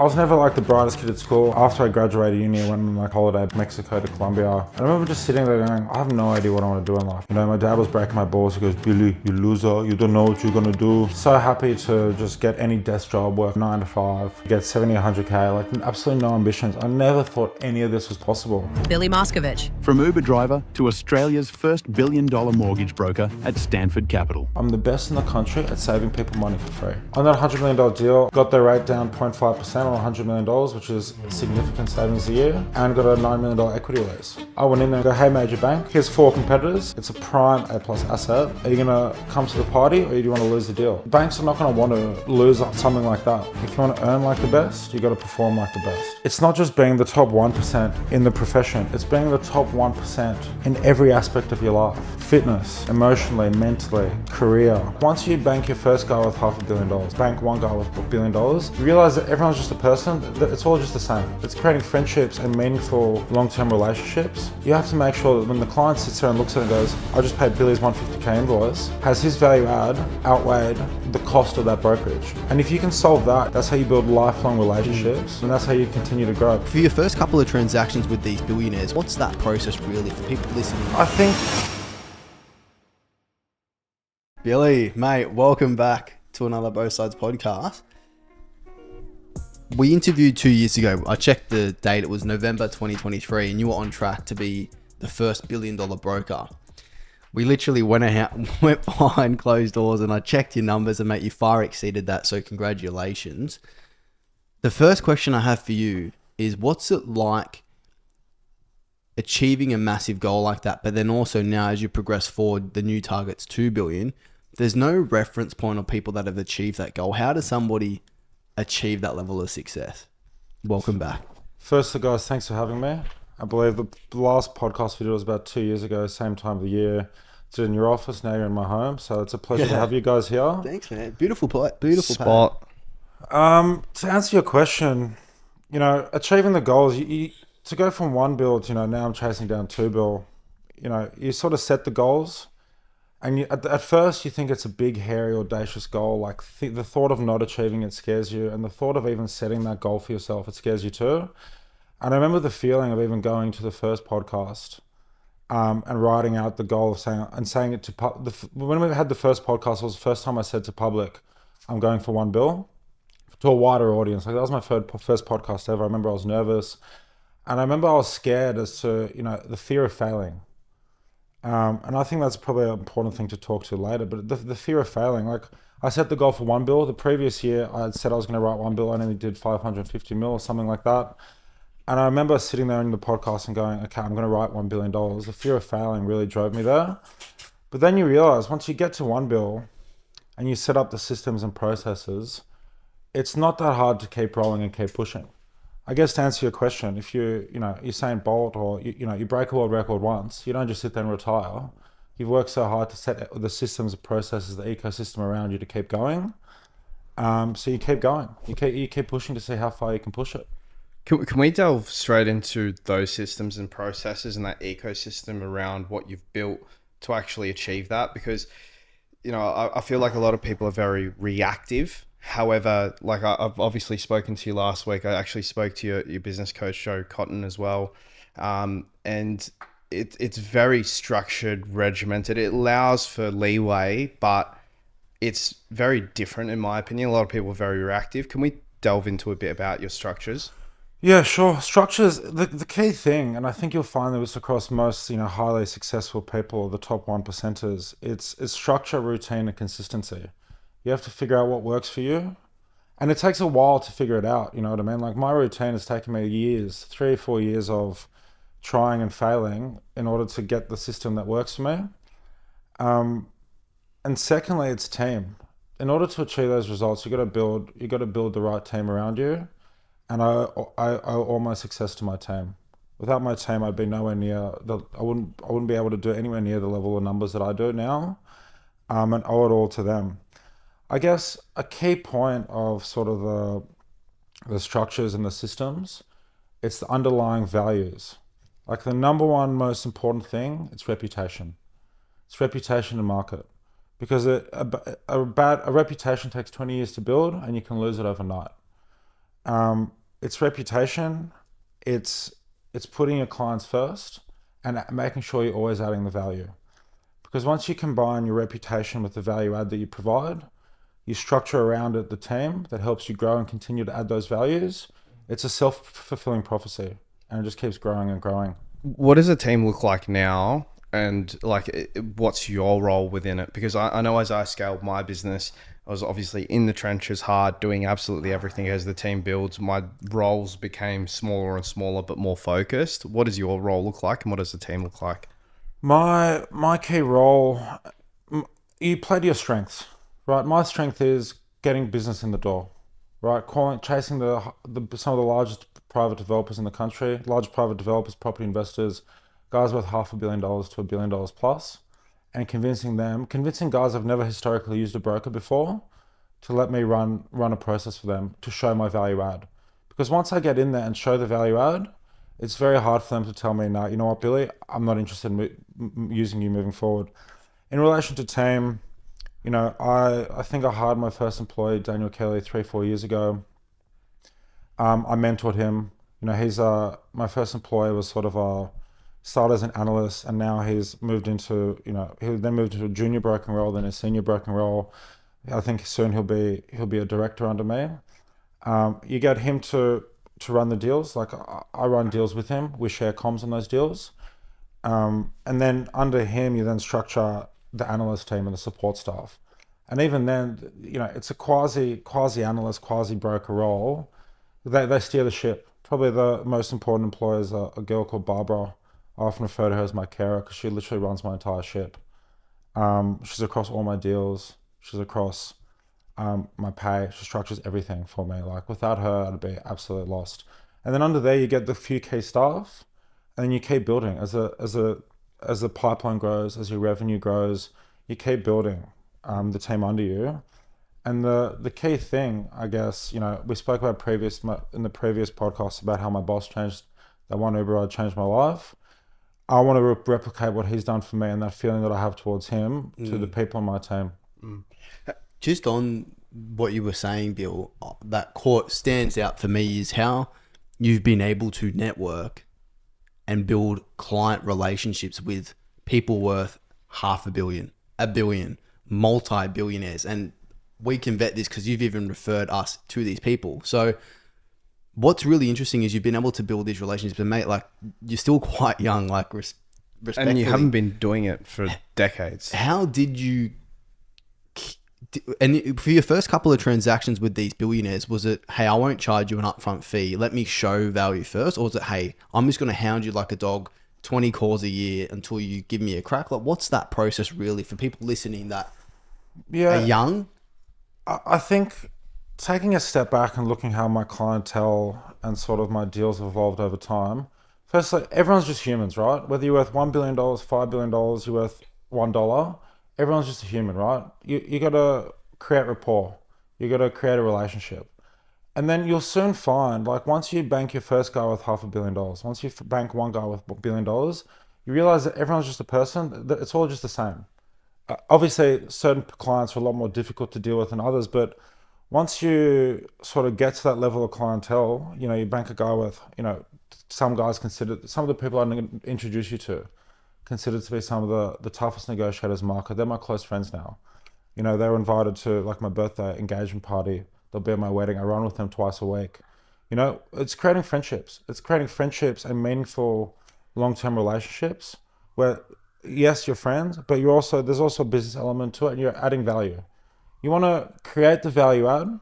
I was never like the brightest kid at school. After I graduated uni, I went on like holiday to Mexico to Colombia. And I remember just sitting there going, I have no idea what I want to do in life. You know, my dad was breaking my balls. He goes, Billy, you loser. You don't know what you're going to do. So happy to just get any desk job, work 9 to 5, get 70, 100K, like absolutely no ambitions. I never thought any of this was possible. Billy Moskovich. From Uber driver to Australia's first $1 billion mortgage broker at Stamford Capital. I'm the best in the country at saving people money for free. On that $100 million deal, got their rate down 0.5% on $100 million, which is significant savings a year, and got a $9 million equity raise. I went in there and go, hey, major bank, here's 4 competitors. It's a prime A+ asset. Are you gonna come to the party or do you want to lose the deal? Banks are not gonna want to lose something like that. If you want to earn like the best, you got to perform like the best. It's not just being the top 1% in the profession, it's being the top 1% in every aspect of your life. Fitness, emotionally, mentally, career. Once you bank your first guy with $500 million, bank one guy with $1 billion, you realize that everyone's just a person. It's all just the same. It's creating friendships and meaningful long-term relationships. You have to make sure that when the client sits there and looks at it and goes, I just paid Billy's 150K invoice, has his value add outweighed the cost of that brokerage? And if you can solve that, that's how you build lifelong relationships, and that's how you continue to grow. For your first couple of transactions with these billionaires, what's that process really for people listening? I think... Billy, mate, welcome back to another Both Sides podcast. We interviewed 2 years ago. I checked the date. It was November 2023, and you were on track to be the first $1 billion broker. We literally went behind closed doors, and I checked your numbers, and mate, you far exceeded that. So congratulations. The first question I have for you is, what's it like achieving a massive goal like that? But then also now, as you progress forward, the new target's $2 billion. There's no reference point of people that have achieved that goal. How does somebody achieve that level of success? Welcome back. Firstly, guys, thanks for having me. I believe the last podcast video was about 2 years ago, same time of the year. Did it in your office, now you're in my home. So it's a pleasure to have you guys here. Thanks, man. Beautiful beautiful spot. To answer your question, you know, achieving the goals, to go from 1 bill to, you know, now I'm chasing down 2 bill, you know, you sort of set the goals. And at first you think it's a big, hairy, audacious goal. Like the thought of not achieving it scares you. And the thought of even setting that goal for yourself, it scares you too. And I remember the feeling of even going to the first podcast and writing out the goal of saying it to when we had the first podcast, it was the first time I said to public, I'm going for 1 bill, to a wider audience. Like that was my first podcast ever. I remember I was nervous. And I remember I was scared as to, you know, the fear of failing. And I think that's probably an important thing to talk to later, but the fear of failing, like I set the goal for 1 bill. The previous year I had said I was going to write 1 bill. I only did 550 mil or something like that. And I remember sitting there in the podcast and going, okay, I'm going to write $1 billion. The fear of failing really drove me there. But then you realize once you get to 1 bill and you set up the systems and processes, it's not that hard to keep rolling and keep pushing. I guess to answer your question, if Usain Bolt or you break a world record once, you don't just sit there and retire. You've worked so hard to set the systems, the processes, the ecosystem around you to keep going. So you keep going. You keep pushing to see how far you can push it. Can we delve straight into those systems and processes and that ecosystem around what you've built to actually achieve that? Because, you know, I feel like a lot of people are very reactive. However, like I've obviously spoken to you last week. I actually spoke to your business coach, Joe Cotton, as well. And it's very structured, regimented. It allows for leeway, but it's very different in my opinion. A lot of people are very reactive. Can we delve into a bit about your structures? Yeah, sure. Structures, the key thing, and I think you'll find this across most, you know, highly successful people, the top 1%ers, it's structure, routine, and consistency. You have to figure out what works for you. And it takes a while to figure it out, you know what I mean? Like my routine has taken me years, 3 or 4 years of trying and failing in order to get the system that works for me. And secondly, it's team. In order to achieve those results, you got to build the right team around you. And I owe all my success to my team. Without my team, I'd be nowhere near I wouldn't be able to do anywhere near the level of numbers that I do now. And owe it all to them. I guess a key point of sort of the structures and the systems, it's the underlying values. Like the number one most important thing, it's reputation. It's reputation and market. Because a reputation takes 20 years to build and you can lose it overnight. It's reputation. It's putting your clients first and making sure you're always adding the value. Because once you combine your reputation with the value add that you provide, you structure around it the team that helps you grow and continue to add those values. It's a self-fulfilling prophecy, and it just keeps growing and growing. What does a team look like now? And like, what's your role within it? Because I know as I scaled my business, I was obviously in the trenches hard, doing absolutely everything. As the team builds, my roles became smaller and smaller, but more focused. What does your role look like, and what does the team look like? My key role, you play to your strengths, right? My strength is getting business in the door, right? Chasing some of the largest private developers in the country, large private developers, property investors, guys worth $500 million to $1 billion plus, and convincing guys I've never historically used a broker before to let me run a process for them to show my value add. Because once I get in there and show the value add, it's very hard for them to tell me, no, you know what, Billy, I'm not interested in using you moving forward. In relation to team, I think I hired my first employee, Daniel Kelly, 3-4 years ago. I mentored him. He's my first employee was sort of started as an analyst, and now he's moved into, he then moved into a junior broking role, then a senior broking role. I think soon he'll be a director under me. You get him to run the deals. Like I run deals with him. We share comms on those deals. And then under him, you then structure the analyst team and the support staff. And even then, it's a quasi analyst, quasi broker role. They steer the ship. Probably the most important employee is a girl called Barbara. I often refer to her as my carer because she literally runs my entire ship. She's across all my deals. She's across my pay. She structures everything for me. Like without her, I'd be absolutely lost. And then under there, you get the few key staff, and then you keep building as the pipeline grows, as your revenue grows. You keep building the team under you. And the key thing, I guess, we spoke about in the previous podcast about how my boss changed, that one Uber ride changed my life. I want to replicate what he's done for me and that feeling that I have towards him to the people on my team. Just on what you were saying, Bill, that quote stands out for me is how you've been able to network and build client relationships with people worth $500 million, $1 billion, multi-billionaires. And we can vet this because you've even referred us to these people. So what's really interesting is you've been able to build these relationships, and mate, like you're still quite young, like respectfully. And you haven't been doing it for decades. How did you, and for your first couple of transactions with these billionaires, was it, hey, I won't charge you an upfront fee, let me show value first? Or was it, hey, I'm just going to hound you like a dog, 20 calls a year until you give me a crack? Like, what's that process really for people listening that are young? I think taking a step back and looking how my clientele and sort of my deals have evolved over time. Firstly, everyone's just humans, right? Whether you're worth $1 billion, $5 billion, you're worth $1, everyone's just a human, right? You got to create rapport. You got to create a relationship. And then you'll soon find, like once you bank your first guy with $500 million, once you bank one guy with $1 billion, you realize that everyone's just a person. That it's all just the same. Obviously, certain clients are a lot more difficult to deal with than others, but once you sort of get to that level of clientele, you bank a guy with, some guys some of the people I introduce you to, considered to be some of the toughest negotiators in the market. They're my close friends now. They were invited to like my birthday engagement party. They'll be at my wedding. I run with them twice a week. It's creating friendships. It's creating friendships and meaningful long-term relationships where, yes, you're friends, but there's also a business element to it, and you're adding value. You want to create the value add.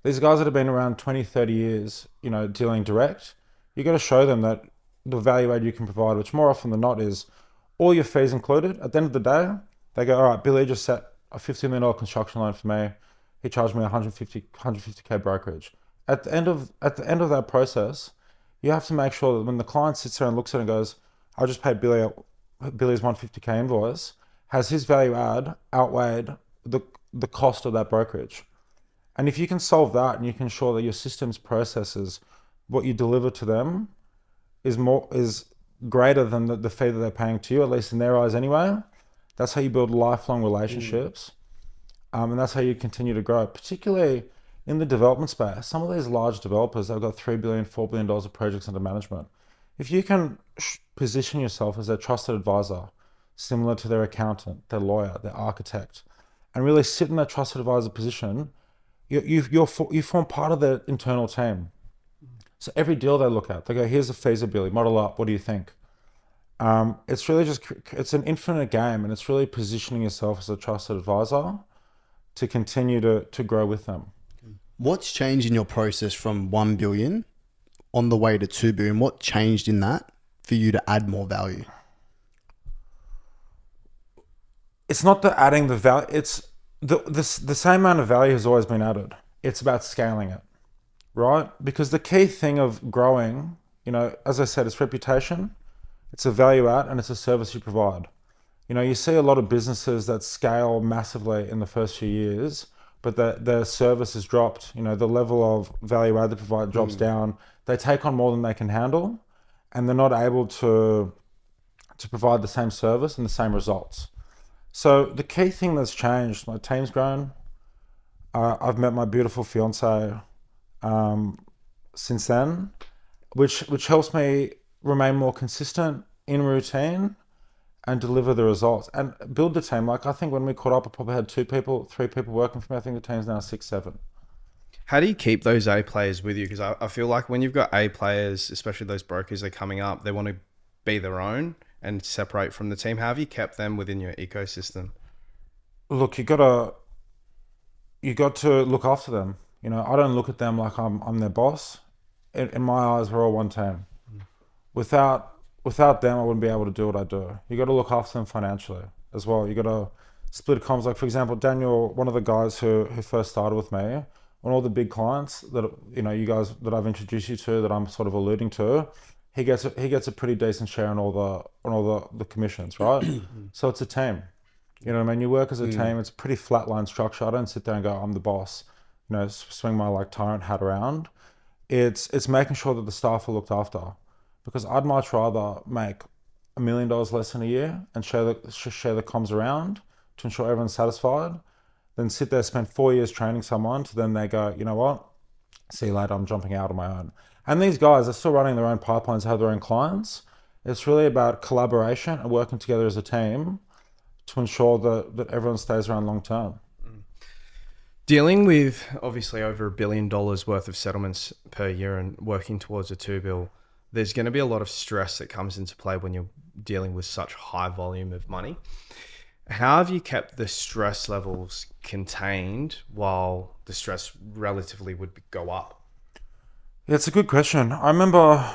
These guys that have been around 20, 30 years, dealing direct, you got to show them that the value add you can provide, which more often than not is all your fees included. At the end of the day, they go, all right, Billy just set a $50 million construction loan for me. He charged me 150K brokerage. At the end of that process, you have to make sure that when the client sits there and looks at it and goes, I just paid Billy's 150K invoice, has his value add outweighed the cost of that brokerage? And if you can solve that and you can ensure that your systems processes what you deliver to them is greater than the fee that they're paying to you, at least in their eyes anyway, that's how you build lifelong relationships. And that's how you continue to grow, particularly in the development space, some of these large developers, they've got $3 billion, $4 billion of projects under management. If you can position yourself as a trusted advisor, similar to their accountant, their lawyer, their architect, and really sit in that trusted advisor position, you form part of their internal team. So every deal they look at, they go, here's a feasibility, model up, what do you think? It's really just, it's an infinite game, and it's really positioning yourself as a trusted advisor to continue to grow with them. What's changed in your process from 1 billion on the way to 2 billion? What changed in that for you to add more value? It's not the adding the value, it's the same amount of value has always been added. It's about scaling it, right? Because the key thing of growing, as I said, it's reputation, it's a value add, and it's a service you provide. You see a lot of businesses that scale massively in the first few years, but their service is dropped. The level of value add they provide drops down. They take on more than they can handle, and they're not able to provide the same service and the same results. So the key thing that's changed, my team's grown. I've met my beautiful fiance since then, which helps me remain more consistent in routine and deliver the results and build the team. Like, I think when we caught up, I probably had 3 people working for me. I think the team's now 6, 7. How do you keep those A players with you? Because I feel like when you've got A players, especially those brokers that are coming up, they want to be their own and separate from the team. How have you kept them within your ecosystem? Look, you got to look after them. I don't look at them like I'm their boss. In my eyes, we're all one team. Without them, I wouldn't be able to do what I do. You got to look after them financially as well. You got to split comms. Like, for example, Daniel, one of the guys who first started with me, on all the big clients that you guys that I've introduced you to, that I'm sort of alluding to, he gets a pretty decent share on all the commissions, right? So it's a team. You know what I mean? You work as a team. It's a pretty flatline structure. I don't sit there and go, I'm the boss. Swing my tyrant hat around. It's making sure that the staff are looked after, because I'd much rather make $1 million less in a year and share the comms around to ensure everyone's satisfied, than sit there, spend 4 years training someone to then they go, you know what? See you later. I'm jumping out on my own. And these guys are still running their own pipelines, have their own clients. It's really about collaboration and working together as a team to ensure that everyone stays around long term. Dealing with obviously over $1 billion worth of settlements per year and working towards a 2 bill, there's going to be a lot of stress that comes into play when you're dealing with such high volume of money. How have you kept the stress levels contained while the stress relatively would go up? Yeah, it's a good question. I remember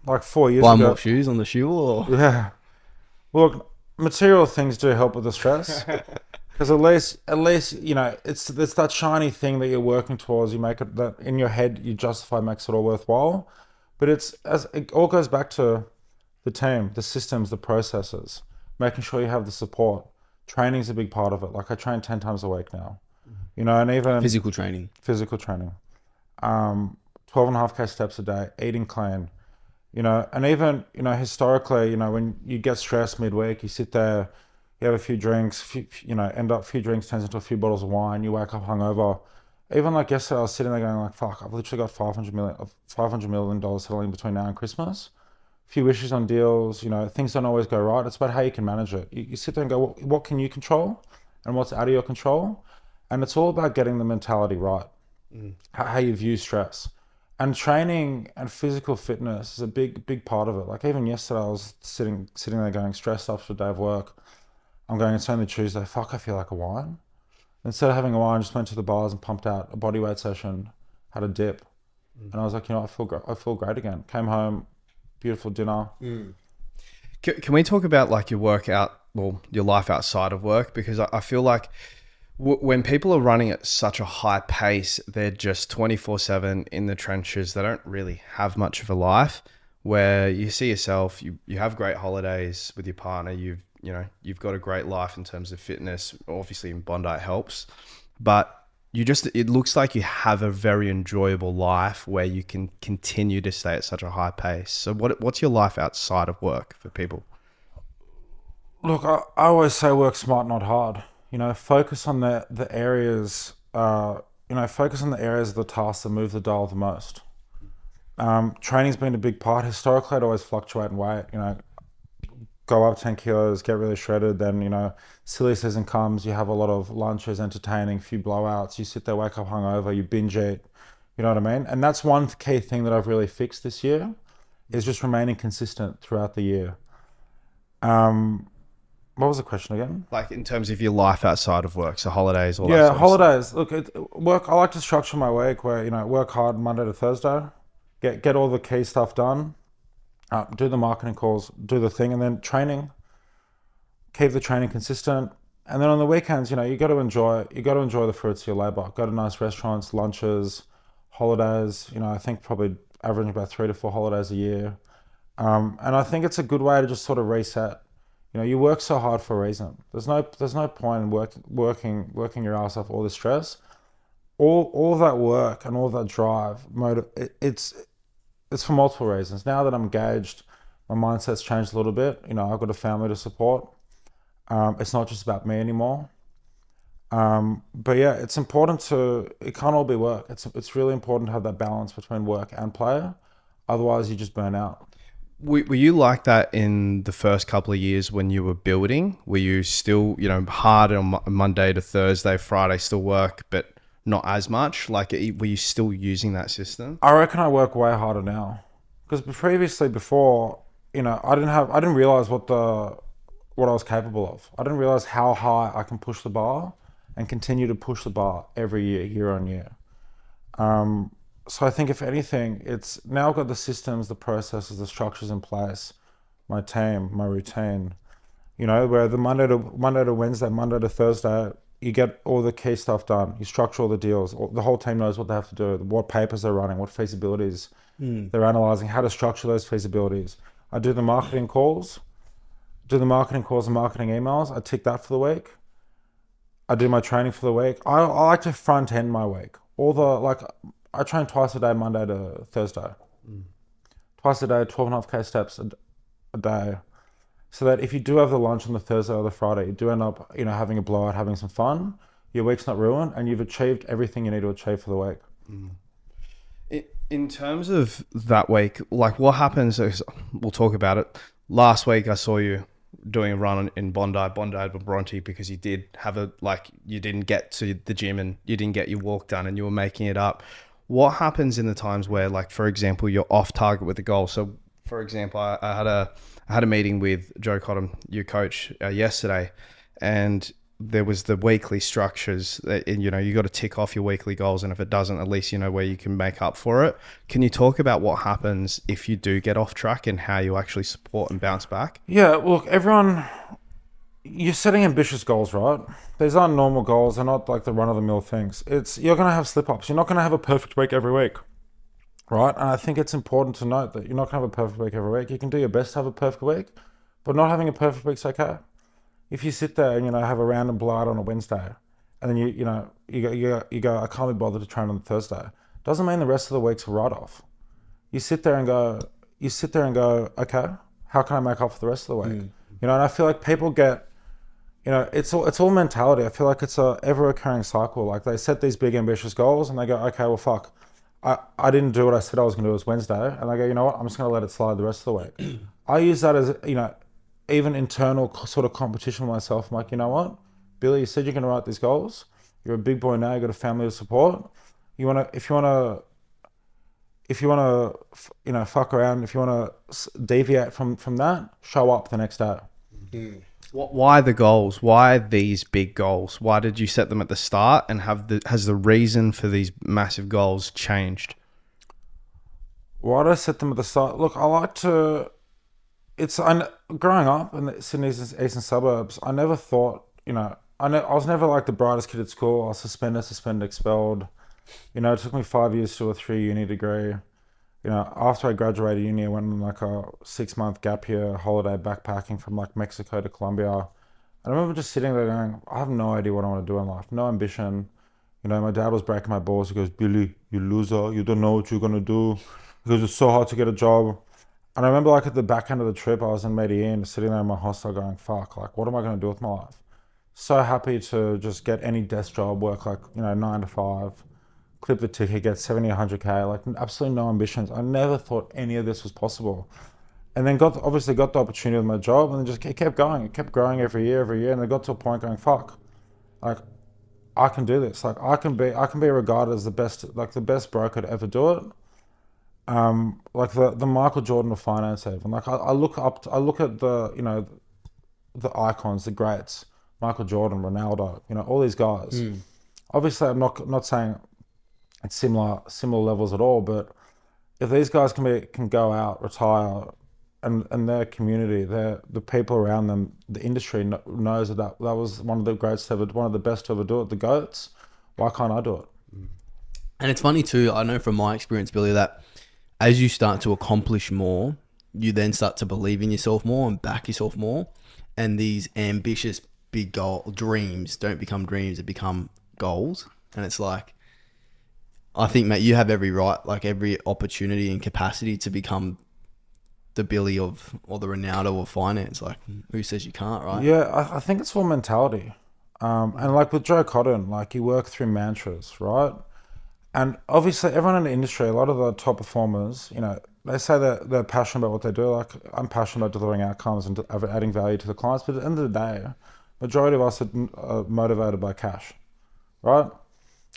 like 4 years Buy ago. more shoes on the shoe, or? Yeah. Look, material things do help with the stress. Because at least it's that shiny thing that you're working towards. You make it that in your head you justify, makes it all worthwhile. But it all goes back to the team, the systems, the processes, making sure you have the support. Training's a big part of it. Like, I train 10 times a week now, and even Physical training. 12.5K steps a day, eating clean, and even, historically, when you get stressed midweek, you sit there, you have a few drinks, a few drinks turns into a few bottles of wine, you wake up hungover. Even like yesterday, I was sitting there going like, fuck, I've literally got $500 million settling between now and Christmas. A few wishes on deals, things don't always go right. It's about how you can manage it. You sit there and go, what can you control and what's out of your control? And it's all about getting the mentality right, how you view stress. And training and physical fitness is a big part of it. Like, even yesterday, I was sitting there going, stressed after a day of work. I'm going, it's only Tuesday. Fuck, I feel like a wine. Instead of having a wine, I just went to the bars and pumped out a bodyweight session, had a dip. And I was like, I feel great again. Came home, beautiful dinner. Can we talk about like your your life outside of work? Because I feel like when people are running at such a high pace, they're just 24/7 in the trenches. They don't really have much of a life where you see yourself, you have great holidays with your partner. You've got a great life in terms of fitness. Obviously in Bondi it helps, but it looks like you have a very enjoyable life where you can continue to stay at such a high pace. So what's your life outside of work for people? Look, I always say work smart, not hard. Focus on the areas, focus on the areas of the tasks that move the dial the most. Training's been a big part. Historically, I'd always fluctuate in weight, go up 10 kilos, get really shredded. Then, silly season comes, you have a lot of lunches, entertaining, few blowouts. You sit there, wake up hungover, you binge eat. You know what I mean? And that's one key thing that I've really fixed this year is just remaining consistent throughout the year. What was the question again? Like in terms of your life outside of work, so holidays, all that Yeah, sort of holidays. Look, work. I like to structure my week where work hard Monday to Thursday, get all the key stuff done, do the marketing calls, do the thing, and then training. Keep the training consistent, and then on the weekends, you got to enjoy. You got to enjoy the fruits of your labor. Go to nice restaurants, lunches, holidays. I think probably averaging about 3 to 4 holidays a year, and I think it's a good way to just sort of reset. You work so hard for a reason. There's no point in working your ass off, all the stress, all that work and all that drive. It's for multiple reasons. Now that I'm engaged, my mindset's changed a little bit. I've got a family to support. It's not just about me anymore. But yeah, it's important it can't all be work. It's really important to have that balance between work and play. Otherwise, you just burn out. Were you like that in the first couple of years when you were building? Were you still, hard on Monday to Thursday, Friday still work, but not as much? Like, were you still using that system? I reckon I work way harder now because before, I didn't realize what I was capable of. I didn't realize how high I can push the bar and continue to push the bar every year on year. So I think if anything, it's now I've got the systems, the processes, the structures in place, my team, my routine, where the Monday to Wednesday, Monday to Thursday, you get all the key stuff done. You structure all the deals. The whole team knows what they have to do, what papers they're running, what feasibilities they're analyzing, how to structure those feasibilities. I do the marketing calls, and marketing emails. I tick that for the week. I do my training for the week. I like to front end my week. I train twice a day, Monday to Thursday. Twice a day, 12.5K steps a day. So that if you do have the lunch on the Thursday or the Friday, you do end up, having a blowout, having some fun, your week's not ruined, and you've achieved everything you need to achieve for the week. In terms of that week, like what happens, we'll talk about it. Last week, I saw you doing a run in Bondi to Bronte because you did have you didn't get to the gym and you didn't get your walk done and you were making it up. What happens in the times where, like, for example, you're off target with the goal? So, for example, I had a meeting with Joe Cottam, your coach, yesterday, and there was the weekly structures that, you got to tick off your weekly goals, and if it doesn't, at least you know where you can make up for it. Can you talk about what happens if you do get off track and how you actually support and bounce back? Yeah, look, you're setting ambitious goals, right? These aren't normal goals. They're not like the run-of-the-mill things. You're going to have slip-ups. You're not going to have a perfect week every week, right? And I think it's important to note that you're not going to have a perfect week every week. You can do your best to have a perfect week, but not having a perfect week's okay. If you sit there and, have a random blowout on a Wednesday, and then you go, I can't be bothered to train on Thursday, doesn't mean the rest of the week's a write-off. You sit there and go, okay, how can I make up for the rest of the week? And I feel like people get, it's all mentality. I feel like it's a ever-recurring cycle. Like they set these big ambitious goals and they go, okay, well, fuck, I didn't do what I said I was going to do this Wednesday. And I go, you know what, I'm just going to let it slide the rest of the week. I use that as, even internal sort of competition with myself. I'm like, you know what, Billy, you said you're going to write these goals. You're a big boy now. You've got a family to support. If you want to, fuck around, if you want to deviate from that, show up the next day. Why the goals? Why these big goals? Why did you set them at the start? And has the reason for these massive goals changed? Why did I set them at the start? Look, I like to. Growing up in the Sydney's eastern suburbs, I never thought, I was never like the brightest kid at school. I was suspended, expelled. It took me 5 years to a 3 uni degree. After I graduated uni, I went on like a 6-month gap year holiday backpacking from like Mexico to Colombia. And I remember just sitting there going, I have no idea what I want to do in life, no ambition. My dad was breaking my balls. He goes, Billy, you loser, you don't know what you're going to do. He goes, it's so hard to get a job. And I remember like at the back end of the trip, I was in Medellin, sitting there in my hostel going, fuck, like what am I going to do with my life? So happy to just get any desk job, work like, 9 to 5. clip the ticket, get 70, 100K, like absolutely no ambitions. I never thought any of this was possible. And then obviously got the opportunity with my job, and then just it kept going. It kept growing every year, and it got to a point going, fuck, like I can do this. Like I can be regarded as the best broker to ever do it. Like the Michael Jordan of finance even. Like I look at the, the icons, the greats, Michael Jordan, Ronaldo, all these guys. Obviously I'm not saying it's similar levels at all, but if these guys can go out, retire, and their community, the people around them, the industry knows that was one of the greats ever, one of the best to ever do it, the GOATs. Why can't I do it? And it's funny too, I know from my experience, Billy, that as you start to accomplish more, you then start to believe in yourself more and back yourself more. And these ambitious big dreams don't become dreams, they become goals. And it's like, I think, mate, you have every right, like every opportunity and capacity to become the Billy or the Ronaldo of finance. Like, who says you can't, right? Yeah, I think it's all mentality. And like with Joe Cotton, like you work through mantras, right? And obviously everyone in the industry, a lot of the top performers, they say that they're passionate about what they do. Like I'm passionate about delivering outcomes and adding value to the clients. But at the end of the day, majority of us are motivated by cash, right?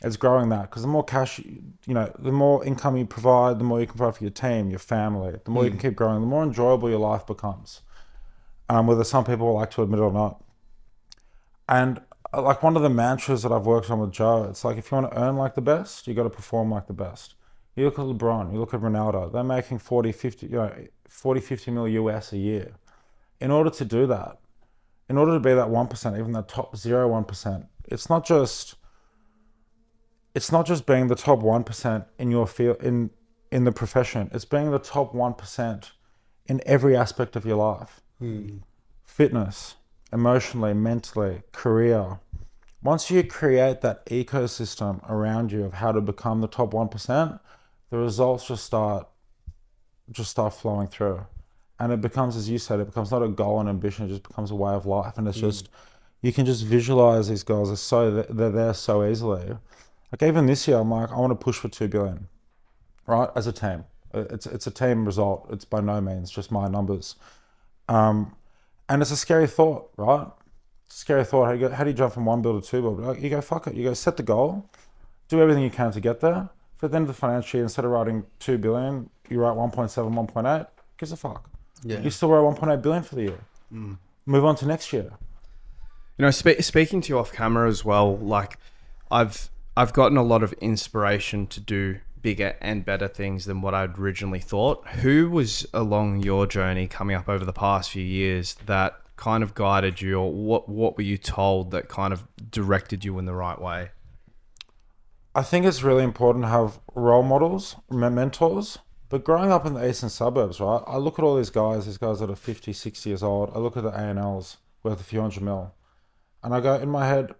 It's growing that, because the more cash, the more income you provide, the more you can provide for your team, your family, the more you can keep growing, the more enjoyable your life becomes, whether some people like to admit it or not. And like one of the mantras that I've worked on with Joe, it's like, if you want to earn like the best, you got to perform like the best. You look at LeBron, you look at Ronaldo, they're making 50 mil US a year. In order to do that, in order to be that 1%, even that top 0.1%, it's not just being the top 1% in your field, in the profession. It's being the top 1% in every aspect of your life. Fitness, emotionally, mentally, career. Once you create that ecosystem around you of how to become the top 1%, the results just start flowing through. And it becomes, as you said, it becomes not a goal and ambition, it just becomes a way of life. And it's just, you can just visualize these goals they're there so easily. Like even this year, I'm like, I want to push for 2 billion, right? As a team. It's a team result. It's by no means just my numbers. And it's a scary thought, right? It's a scary thought. How do you jump from 1 bill to 2 bill? You go, fuck it. You go set the goal, do everything you can to get there. For the end of the financial year, instead of writing 2 billion, you write 1.7, 1.8. Gives a fuck. Yeah. You still write 1.8 billion for the year. Move on to next year. Speaking to you off camera as well, like I've gotten a lot of inspiration to do bigger and better things than what I'd originally thought. Who was along your journey coming up over the past few years that kind of guided you, or what were you told that kind of directed you in the right way? I think it's really important to have role models, mentors. But growing up in the eastern suburbs, right, I look at all these guys that are 50, 60 years old. I look at the A&Ls worth a few $100 million. And I go, in my head,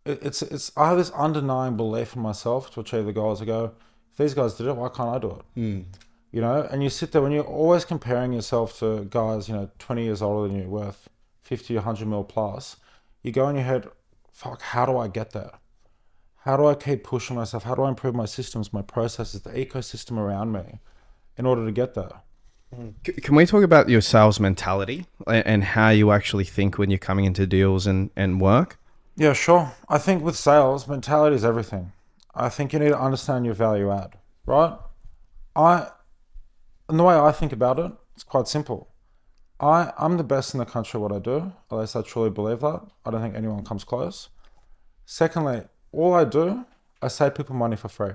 I have this underlying belief in myself to achieve the goals. I go, if these guys did it, why can't I do it? And you sit there, when you're always comparing yourself to guys, 20 years older than you, worth 50, 100 mil plus, you go in your head, fuck, how do I get there? How do I keep pushing myself? How do I improve my systems, my processes, the ecosystem around me in order to get there? Can we talk about your sales mentality and how you actually think when you're coming into deals and work? Yeah, sure. I think with sales, mentality is everything. I think you need to understand your value add, right? And the way I think about it, it's quite simple. I'm the best in the country at what I do, at least I truly believe that. I don't think anyone comes close. Secondly, all I do, I save people money for free.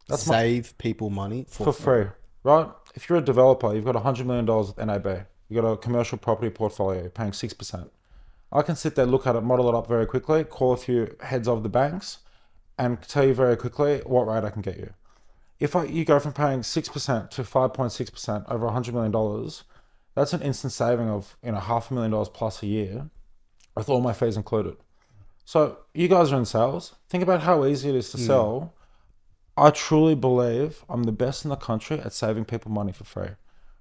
Save people money for free, right? If you're a developer, you've got $100 million with NAB. You've got a commercial property portfolio, you're paying 6%. I can sit there, look at it, model it up very quickly, call a few heads of the banks, and tell you very quickly what rate I can get you. If you go from paying 6% to 5.6% over $100 million, that's an instant saving of $500,000 plus a year with all my fees included. So you guys are in sales. Think about how easy it is to sell. I truly believe I'm the best in the country at saving people money for free,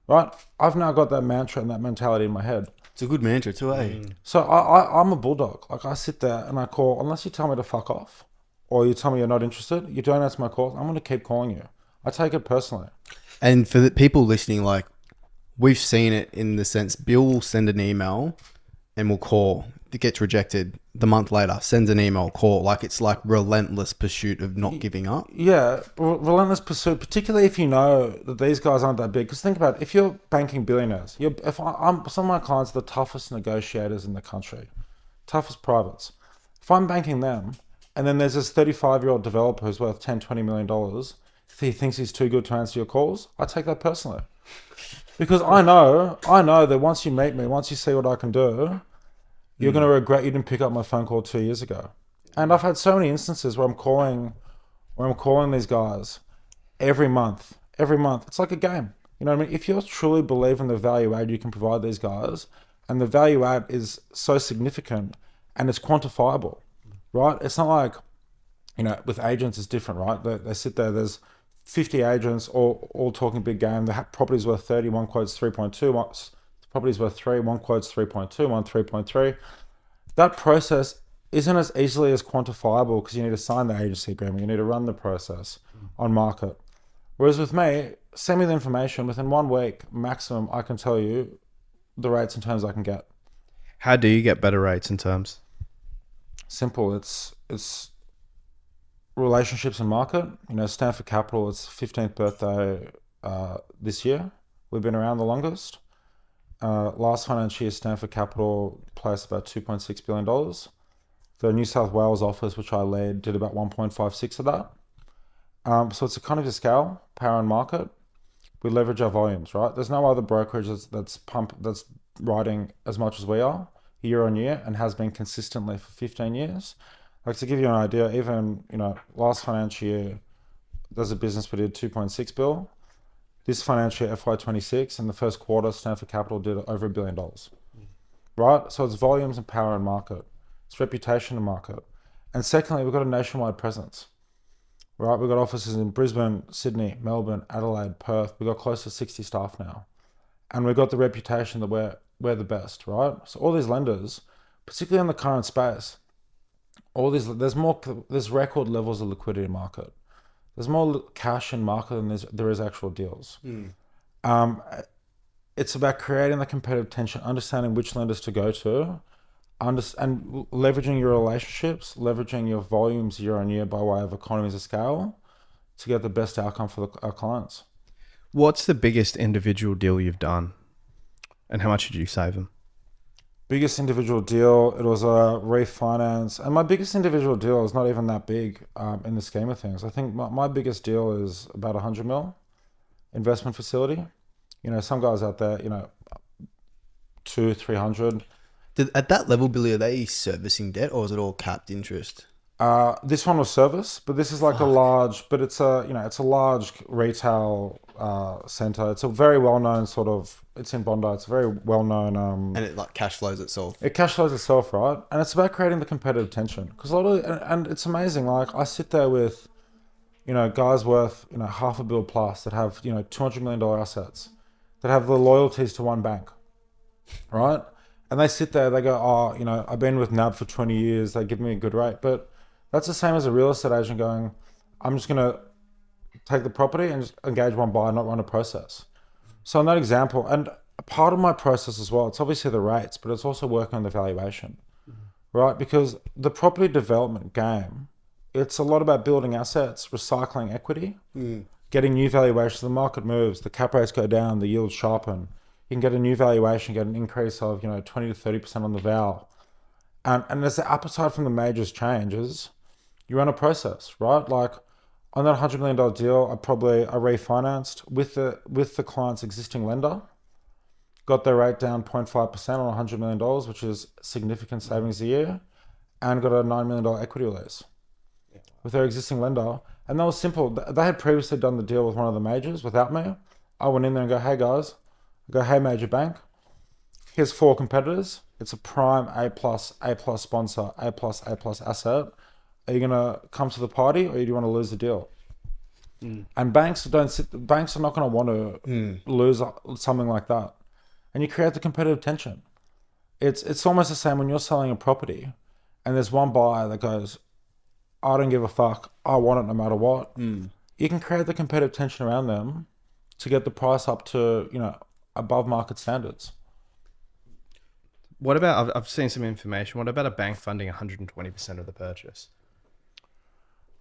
right? I've now got that mantra and that mentality in my head. It's a good mantra too, eh? So I'm a bulldog. Like I sit there and I call, unless you tell me to fuck off, or you tell me you're not interested, you don't answer my calls, I'm going to keep calling you. I take it personally. And for the people listening, like, we've seen it in the sense Bill will send an email and will call. It gets rejected. The month later, sends an email, call. Like, it's like relentless pursuit of not giving up. Yeah, relentless pursuit, particularly if you know that these guys aren't that big. Because think about it, if you're banking billionaires, I'm some of my clients are the toughest negotiators in the country, toughest privates. If I'm banking them, and then there's this 35-year-old developer who's worth $10-20 million, if he thinks he's too good to answer your calls, I take that personally. Because I know that once you meet me, once you see what I can do, you're going to regret you didn't pick up my phone call 2 years ago. And I've had so many instances where I'm calling these guys every month. It's like a game. You know what I mean? If you truly believe in the value add you can provide these guys, and the value add is so significant and it's quantifiable, right? It's not like, with agents it's different, right? They sit there, there's 50 agents all talking big game. The property's worth 30, one quote's 3.2, the property's worth 3, one quote's 3.2, one 3.3. That process isn't as easily as quantifiable because you need to sign the agency agreement, you need to run the process on market. Whereas with me, send me the information, within 1 week maximum, I can tell you the rates and terms I can get. How do you get better rates and terms? Simple. It's relationships and market. Stamford Capital, it's 15th birthday this year. We've been around the longest. Last financial year, Stamford Capital placed about $2.6 billion. The New South Wales office, which I led, did about 1.56 of that. So it's economies of scale, power and market. We leverage our volumes, right? There's no other brokerage that's writing as much as we are year on year and has been consistently for 15 years. Like, to give you an idea, even, last financial year, there's a business we did 2.6 bill. This financial year, FY26, in the first quarter, Stamford Capital did over $1 billion, right? So it's volumes and power and market. It's reputation and market. And secondly, we've got a nationwide presence, right? We've got offices in Brisbane, Sydney, Melbourne, Adelaide, Perth. We've got close to 60 staff now. And we've got the reputation that we're the best, right? So all these lenders, particularly in the current space, there's record levels of liquidity in market. There's more cash in market than there is actual deals. It's about creating the competitive tension, understanding which lenders to go to, and leveraging your relationships, leveraging your volumes year on year by way of economies of scale to get the best outcome for our clients. What's the biggest individual deal you've done, and how much did you save them? Biggest individual deal, it was a refinance. And my biggest individual deal is not even that big in the scheme of things. I think my biggest deal is about 100 mil investment facility. Some guys out there, 200-300. At that level, Billy, are they servicing debt or is it all capped interest? This one was service, but this is like a large, but it's a large retail center. It's a very well-known it's in Bondi. It's a very well-known. And it like cash flows itself. It cash flows itself, right? And it's about creating the competitive tension. Because and it's amazing. Like, I sit there with, guys worth, $500 million plus that have, $200 million assets, that have the loyalties to one bank, right? And they sit there, they go, I've been with NAB for 20 years. They give me a good rate. But that's the same as a real estate agent going, I'm just going to take the property and just engage one buyer, not run a process. So in that example, and a part of my process as well, it's obviously the rates, but it's also working on the valuation, right? Because the property development game, it's a lot about building assets, recycling equity, getting new valuations. The market moves, the cap rates go down, the yields sharpen. You can get a new valuation, get an increase of 20 to 30% on the val. And as the appetite from the majors changes, you run a process, right? Like, on that $100 million deal, I refinanced with the client's existing lender, got their rate down 0.5% on $100 million, which is significant savings a year, and got a $9 million equity release with their existing lender. And that was simple. They had previously done the deal with one of the majors without me. I went in there and go, hey guys, hey major bank, here's 4 competitors. It's a prime A+ sponsor, A+ asset. Are you going to come to the party, or do you want to lose the deal? And banks are not going to want to lose something like that. And you create the competitive tension. It's almost the same when you're selling a property and there's one buyer that goes, I don't give a fuck. I want it no matter what. You can create the competitive tension around them to get the price up to, above market standards. What about, I've seen some information. What about a bank funding 120% of the purchase?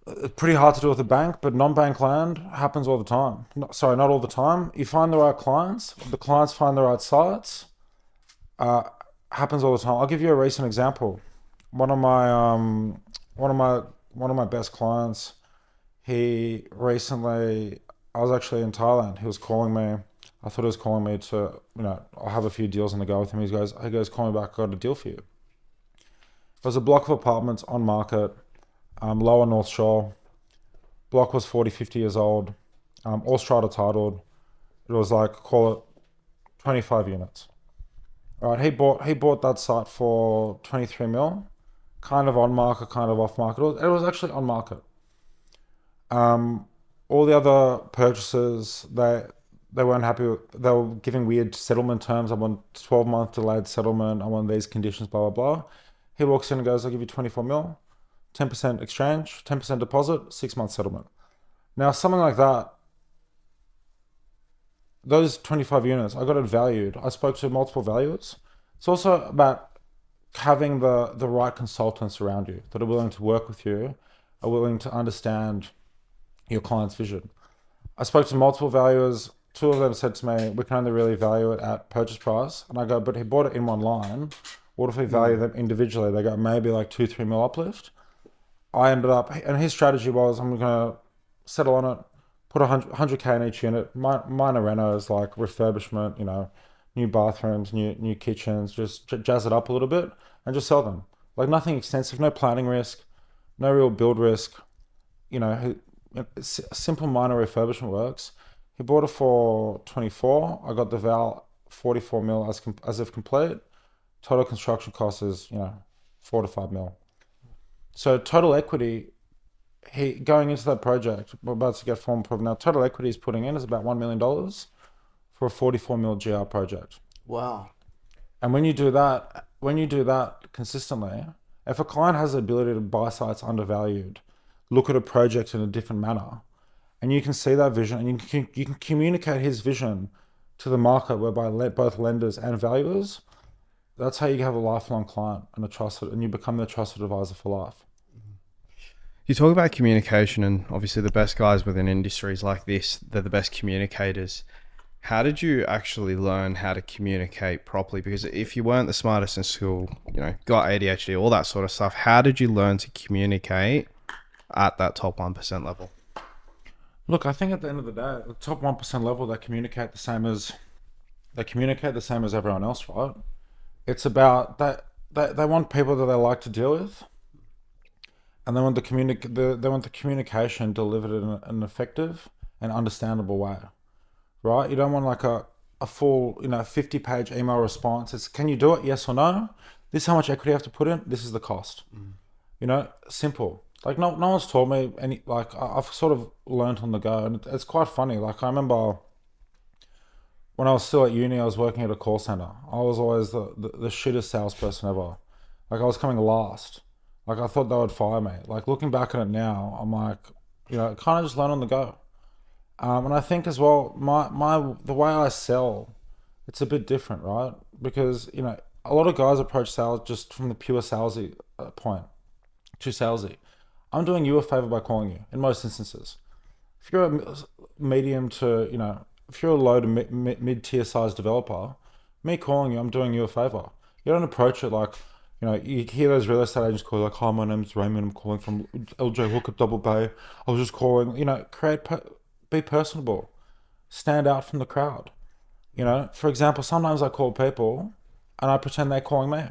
It's pretty hard to do with a bank, but non-bank land happens all the time. Sorry, not all the time. You find the right clients, the clients find the right sites. Happens all the time. I'll give you a recent example. One of my best clients, he recently, I was actually in Thailand. He was calling me. I thought he was calling me to, I'll have a few deals on the go with him. He goes, call me back. I got a deal for you. It was a block of apartments on market, lower North Shore. Block was 40, 50 years old, all strata titled. It was like, call it 25 units. All right, he bought that site for 23 mil, kind of on market, kind of off market. It was actually on market. All the other purchasers, they weren't happy with, they were giving weird settlement terms. I want 12-month delayed settlement. I want these conditions, blah, blah, blah. He walks in and goes, I'll give you 24 mil, 10% exchange, 10% deposit, 6-month settlement. Now, something like that, those 25 units, I got it valued. I spoke to multiple valuers. It's also about having the right consultants around you that are willing to work with you, are willing to understand your client's vision. I spoke to multiple valuers. 2 of them said to me, we can only really value it at purchase price. And I go, but he bought it in one line. What if we value them individually? They go, maybe like 2-3 mil uplift. I ended up, and his strategy was, I'm going to settle on it, put 100K in each unit, minor renos like refurbishment, new bathrooms, new kitchens, just jazz it up a little bit and just sell them. Like nothing extensive, no planning risk, no real build risk, simple minor refurbishment works. He bought it for 24. I got the val 44 mil as if complete. Total construction cost is, 4 to 5 mil. So total equity, he going into that project, we're about to get form proof now. Total equity he's putting in is about $1 million for a 44 mil GR project. Wow. And when you do that consistently, if a client has the ability to buy sites undervalued, look at a project in a different manner, and you can see that vision, and you can communicate his vision to the market, whereby both lenders and valuers, that's how you have a lifelong client and you become their trusted advisor for life. You talk about communication, and obviously the best guys within industries like this, they're the best communicators. How did you actually learn how to communicate properly? Because if you weren't the smartest in school, got ADHD, all that sort of stuff, how did you learn to communicate at that top 1% level? Look, I think at the end of the day, the top 1% level, they communicate the same as everyone else, right? It's about that they want people that they like to deal with, and they want the communication delivered in an effective and understandable way, right? You don't want like a full 50-page email response. It's, can you do it? Yes or no. This is how much equity you have to put in. This is the cost. Simple. Like no one's taught me any. Like I've sort of learned on the go, and it's quite funny. Like I remember when I was still at uni, I was working at a call center. I was always the shittest salesperson ever. Like I was coming last. Like I thought they would fire me. Like looking back on it now, I'm like, kind of just learn on the go. And I think as well, the way I sell, it's a bit different, right? Because a lot of guys approach sales just from the pure salesy point, too salesy. I'm doing you a favor by calling you in most instances. If you're a medium to, if you're a low to mid-tier size developer, me calling you, I'm doing you a favor. You don't approach it like, you hear those real estate agents call like, hi, my name's Raymond. I'm calling from LJ Hookup Double Bay. I was just calling, be personable, stand out from the crowd. For example, sometimes I call people and I pretend they're calling me.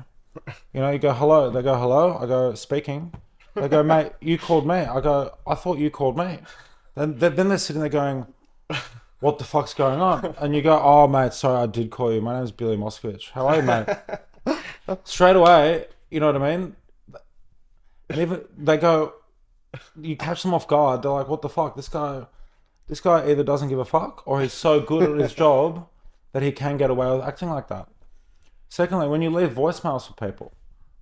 You go, hello. They go, hello. I go, speaking. They go, mate, you called me. I go, I thought you called me. Then they're sitting there going, what the fuck's going on? And you go, oh, mate, sorry, I did call you. My name's Billy Moskovich. How are you, mate? Straight away, you know what I mean? And even they go, you catch them off guard. They're like, what the fuck? This guy either doesn't give a fuck or he's so good at his job that he can get away with acting like that. Secondly, when you leave voicemails for people,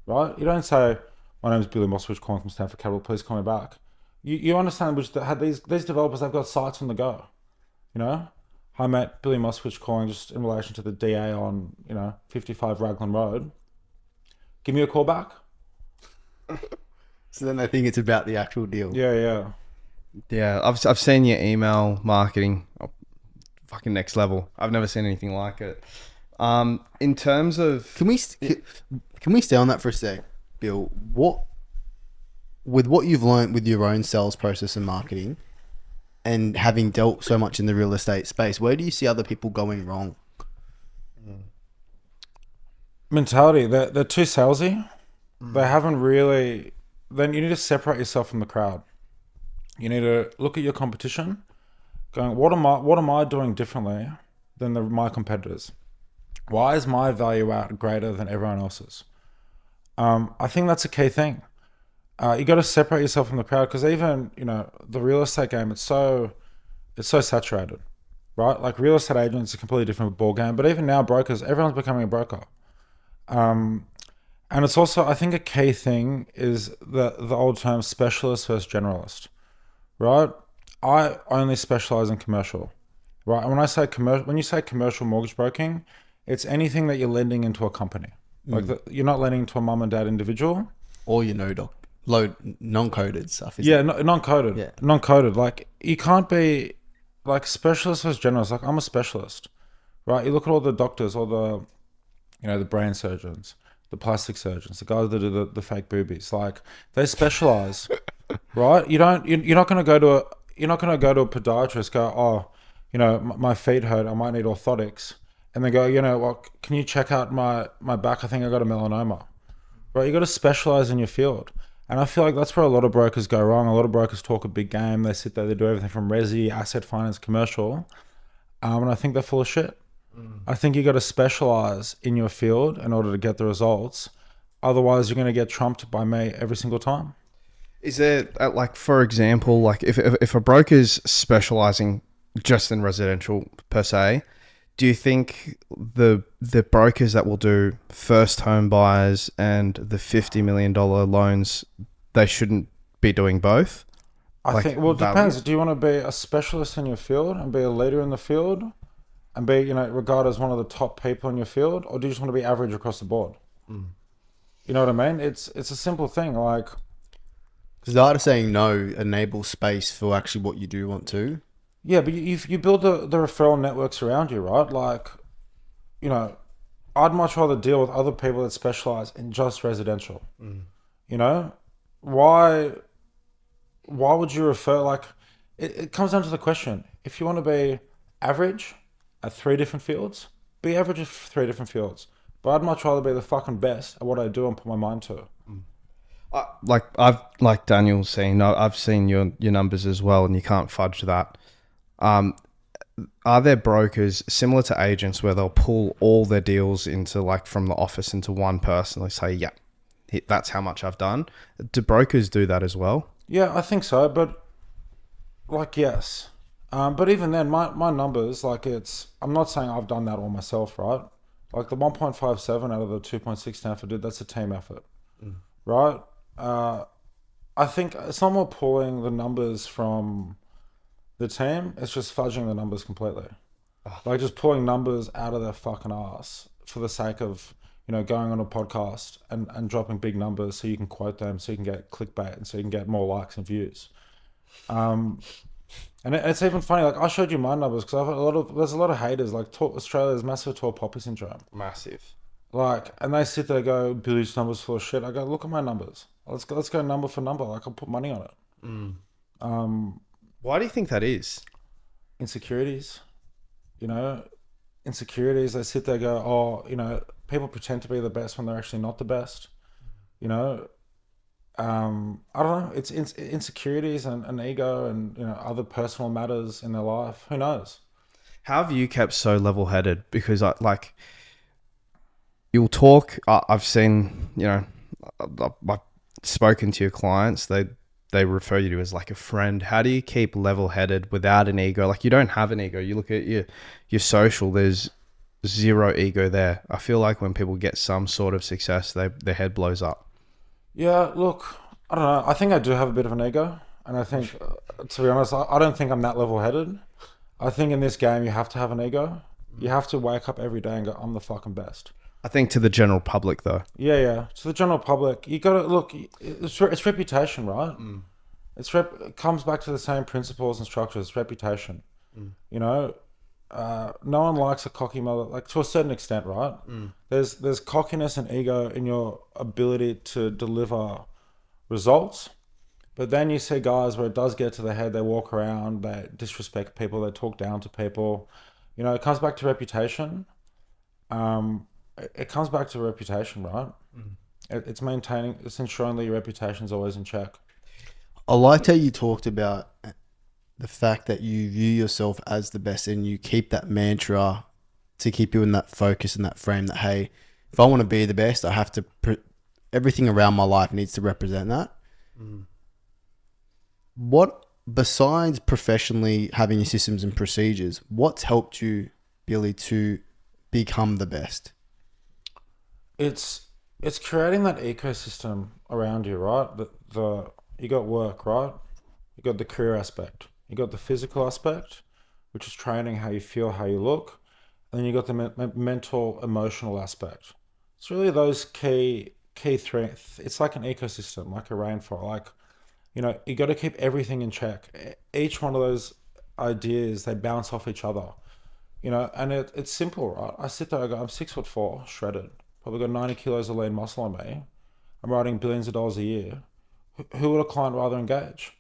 right? You don't say, my name's Billy Moskovich calling from Stamford Capital. Please call me back. You understand which had these developers, they've got sites on the go. You know, hi mate, Billy Moskovich calling just in relation to the DA on 55 Raglan Road. Give me a call back. So then they think it's about the actual deal. Yeah. Yeah, I've seen your email marketing, fucking next level. I've never seen anything like it. In terms of, Can we stay on that for a sec, Bill? With what you've learned with your own sales process and marketing, and having dealt so much in the real estate space, where do you see other people going wrong? Mentality. They're too salesy. They haven't really. Then you need to separate yourself from the crowd. You need to look at your competition, going, what am I doing differently than my competitors? Why is my value add greater than everyone else's? I think that's a key thing. You got to separate yourself from the crowd, because even the real estate game, it's so saturated, right? Like real estate agents, a completely different ball game. But even now, brokers, everyone's becoming a broker. And it's also, I think, a key thing is the old term specialist versus generalist, right? I only specialize in commercial, right? And when I say when you say commercial mortgage broking, it's anything that you're lending into a company. Like you're not lending to a mum and dad individual. Or non-coded stuff. Non-coded. Yeah. Non-coded. Like you can't be like specialist versus generalist. Like I'm a specialist, right? You look at all the doctors, all the the brain surgeons, the plastic surgeons, the guys that do the fake boobies. Like they specialize, right? You're not going to go to a podiatrist. Go, my feet hurt. I might need orthotics. And they go, what? Can you check out my back? I think I got a melanoma. Right? You got to specialize in your field. And I feel like that's where a lot of brokers go wrong. A lot of brokers talk a big game. They sit there, they do everything from resi, asset finance, commercial. And I think they're full of shit. I think you got to specialize in your field in order to get the results. Otherwise, you're going to get trumped by me every single time. is there like, for example, like if a broker's specializing just in residential per se, do you think the brokers that will do first home buyers and the $50 million loans, they shouldn't be doing both? I think, well, it depends. Do you want to be a specialist in your field and be a leader in the field and be, regarded as one of the top people in your field, or do you just want to be average across the board? You know what I mean? It's a simple thing. Like, because the art of saying no enables space for actually what you do want to. Yeah, but you build the referral networks around you, right? Like, I'd much rather deal with other people that specialize in just residential. Why would you refer? Like, it comes down to the question. If you want to be average at 3 different fields, be average at 3 different fields. But I'd much rather be the fucking best at what I do and put my mind to. Like Daniel's saying, I've seen your numbers as well, and you can't fudge that. Are there brokers similar to agents where they'll pull all their deals into, like, from the office into one person? They say, yeah, that's how much I've done. Do brokers do that as well? Yeah, I think so. But like, yes. But even then, my numbers, like, I'm not saying I've done that all myself, right? Like the 1.57 out of the 2.6 Stanford did, that's a team effort, right? I think it's not more pulling the numbers from the team, it's just fudging the numbers completely. Like just pulling numbers out of their fucking ass for the sake of, going on a podcast and dropping big numbers so you can quote them, so you can get clickbait and so you can get more likes and views. And it's even funny, like I showed you my numbers because there's a lot of haters, like Australia's massive tall poppy syndrome. Massive. Like, and they sit there and go, Billy's numbers full of shit. I go, look at my numbers. Let's go number for number. Like, I'll put money on it. Why do you think that is? Insecurities. Insecurities. They sit there and go, people pretend to be the best when they're actually not the best. I don't know. It's insecurities and ego and, other personal matters in their life. Who knows? How have you kept so level-headed? Because you'll talk. I've seen, I've spoken to your clients. They refer you to as like a friend. How do you keep level-headed without an ego? Like, you don't have an ego. You look at your social. There's zero ego there. I feel like when people get some sort of success, their head blows up. Yeah, look, I don't know. I think I do have a bit of an ego, and I think, to be honest, I don't think I'm that level-headed. I think in this game you have to have an ego. You have to wake up every day and go, "I'm the fucking best." I think to the general public though. Yeah, yeah. To the general public, you got to look. It's reputation, right? It comes back to the same principles and structures. It's reputation. You know, no one likes a cocky mother, like to a certain extent, right? There's cockiness and ego in your ability to deliver results, but then you see guys where it does get to the head. They walk around, they disrespect people, they talk down to people. You know, it comes back to reputation. It comes back to reputation, right? It's maintaining, it's ensuring that your reputation is always in check. I liked how you talked about the fact that you view yourself as the best and you keep that mantra to keep you in that focus and that frame that, hey, if I want to be the best, I have to, everything around my life needs to represent that. What, besides professionally having your systems and procedures, what's helped you, Billy, to become the best? It's creating that ecosystem around you, right? You got work, right? You got the career aspect. You got the physical aspect, which is training, how you feel, how you look. And then you got the mental, emotional aspect. It's really those key three. It's like an ecosystem, like a rainforest. Like, you know, you got to keep everything in check. Each one of those ideas, they bounce off each other. You know, and it's simple, right? I sit there, I go, I'm 6'4", shredded. Probably got 90 kilos of lean muscle on me. I'm writing billions of dollars a year. Who would a client rather engage?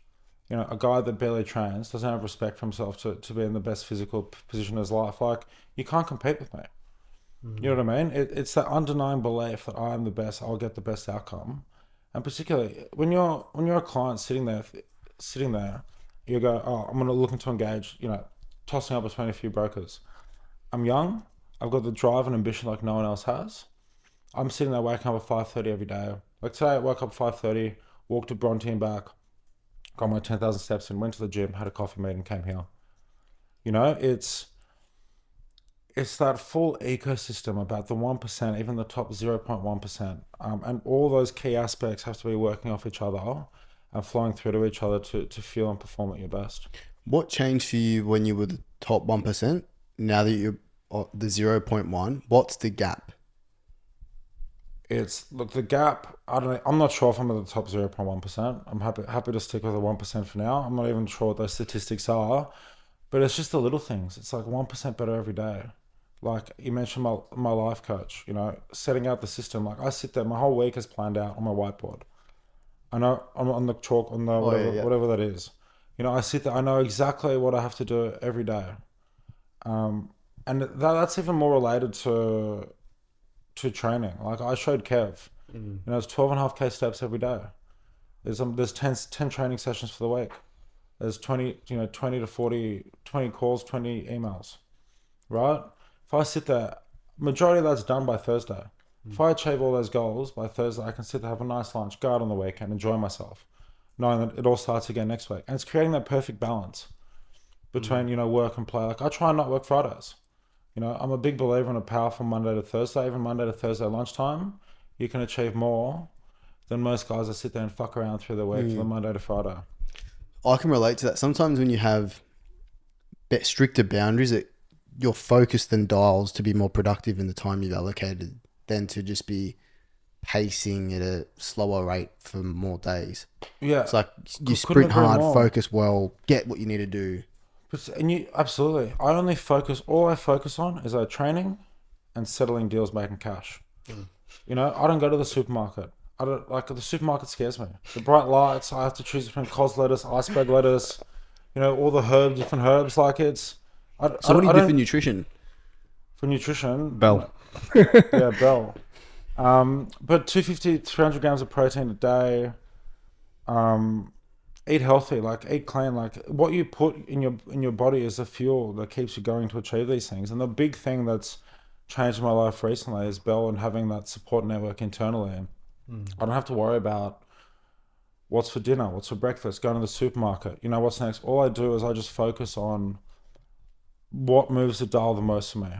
You know, a guy that barely trains, doesn't have respect for himself to be in the best physical position in his life. Like, you can't compete with me. You know what I mean? It's that undenying belief that I am the best, I'll get the best outcome. And particularly when you're a client sitting there, you go, oh, I'm gonna looking to engage. You know, tossing up between a few brokers. I'm young. I've got the drive and ambition like no one else has. I'm sitting there waking up at 5:30 every day. Like today, I woke up at 5:30, walked to Bronte and back, got my 10,000 steps in, went to the gym, had a coffee meeting, came here. You know, it's that full ecosystem about the 1%, even the top 0.1%. And all those key aspects have to be working off each other and flowing through to each other to feel and perform at your best. What changed for you when you were the top 1%? Now that you're the 0.1, what's the gap? Look, the gap. I don't know. I'm not sure if I'm at the top 0.1%. I'm happy to stick with the 1% for now. I'm not even sure what those statistics are, but it's just the little things. It's like 1% better every day. Like you mentioned, my life coach. You know, setting out the system. Like I sit there, my whole week is planned out on my whiteboard. I know I'm on the chalk on the whatever that is. You know, I sit there. I know exactly what I have to do every day. And that's even more related to training. Like I showed Kev, you know, it's 12.5K steps every day. There's 10 training sessions for the week. There's 20 to 40, 20 calls, 20 emails, right? If I sit there, majority of that's done by Thursday. If I achieve all those goals by Thursday, I can sit there, have a nice lunch, go out on the weekend, enjoy myself, knowing that it all starts again next week. And it's creating that perfect balance between, you know, work and play. Like I try and not work Fridays. You know, I'm a big believer in a powerful Monday to Thursday. Even Monday to Thursday lunchtime, you can achieve more than most guys that sit there and fuck around through the week from Monday to Friday. I can relate to that. Sometimes when you have stricter boundaries, you're focused and dials to be more productive in the time you've allocated than to just be pacing at a slower rate for more days. Yeah. It's like you sprint hard, focus well, get what you need to do. Absolutely. All I focus on is training and settling deals, making cash. You know, I don't go to the supermarket. I don't like the supermarket scares me. The bright lights, I have to choose between cos lettuce, iceberg lettuce, you know, all the different herbs. Like it's. What do you do for nutrition? For nutrition, Bell. Yeah, Bell. But 250, 300 grams of protein a day. Eat healthy, like eat clean. Like what you put in your body is the fuel that keeps you going to achieve these things. And the big thing that's changed my life recently is Bell and having that support network internally. I don't have to worry about what's for dinner, what's for breakfast, going to the supermarket, you know, what's next. All I do is I just focus on what moves the dial the most for me,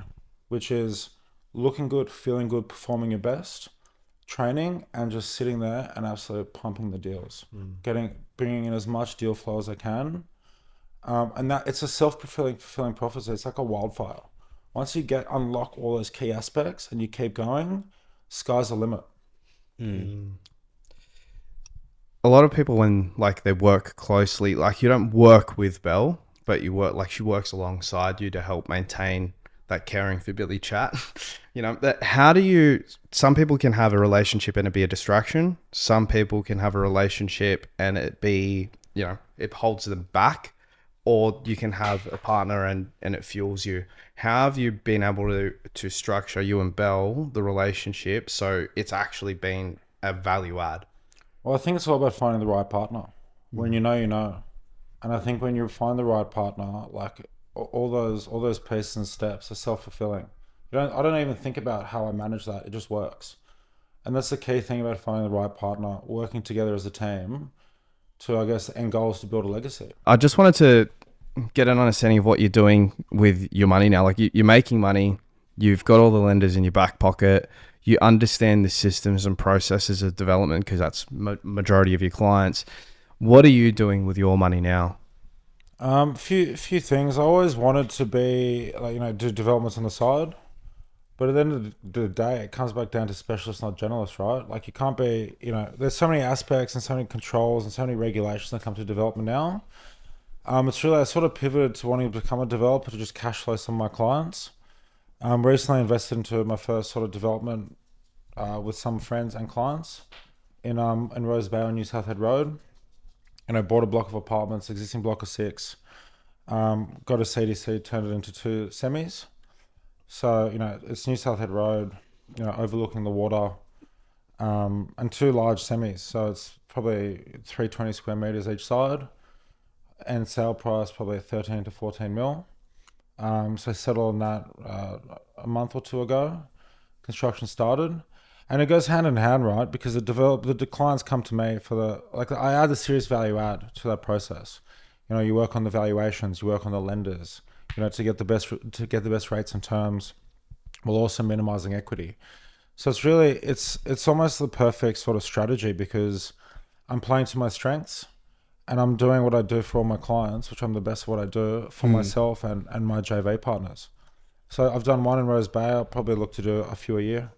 which is looking good, feeling good, performing your best, training and just sitting there and absolutely pumping the deals, bringing in as much deal flow as I can. And that it's a fulfilling prophecy. It's like a wildfire. Once you unlock all those key aspects and you keep going, sky's the limit. A lot of people, when like they work closely, like you don't work with Belle, but you work, like she works alongside you to help maintain that caring for Billy chat. You know, that how do you, some people can have a relationship and it be a distraction. Some people can have a relationship and it be, you know, it holds them back, or you can have a partner and it fuels you. How have you been able to structure, you and Belle, the relationship so it's actually been a value add? Well, I think it's all about finding the right partner. When you know. And I think when you find the right partner, like all those pieces and steps are self-fulfilling. I don't even think about how I manage that. It just works. And that's the key thing about finding the right partner, working together as a team to, I guess, the end goal is to build a legacy. I just wanted to get an understanding of what you're doing with your money now. Like you're making money, you've got all the lenders in your back pocket, you understand the systems and processes of development because that's majority of your clients. What are you doing with your money now? Few things. I always wanted to be like, do developments on the side, but at the end of the day, it comes back down to specialists, not generalists, right? Like you can't be, there's so many aspects and so many controls and so many regulations that come to development now. It's really, I sort of pivoted to wanting to become a developer to just cash flow some of my clients. Recently invested into my first sort of development with some friends and clients in Rose Bay on New South Head Road. And I bought a block of apartments, existing block of 6, got a CDC, turned it into 2 semis. So, it's New South Head Road, overlooking the water, and 2 large semis. So it's probably 320 square meters each side, and sale price probably 13 to 14 mil. So I settled on that a month or 2 ago. Construction started. And it goes hand in hand, right? Because the clients come to me I add a serious value add to that process. You work on the valuations, you work on the lenders, to get the best rates and terms, while also minimizing equity. So it's really, it's almost the perfect sort of strategy because I'm playing to my strengths and I'm doing what I do for all my clients, which I'm the best at what I do for myself and my JV partners. So I've done 1 in Rose Bay. I'll probably look to do a few a year.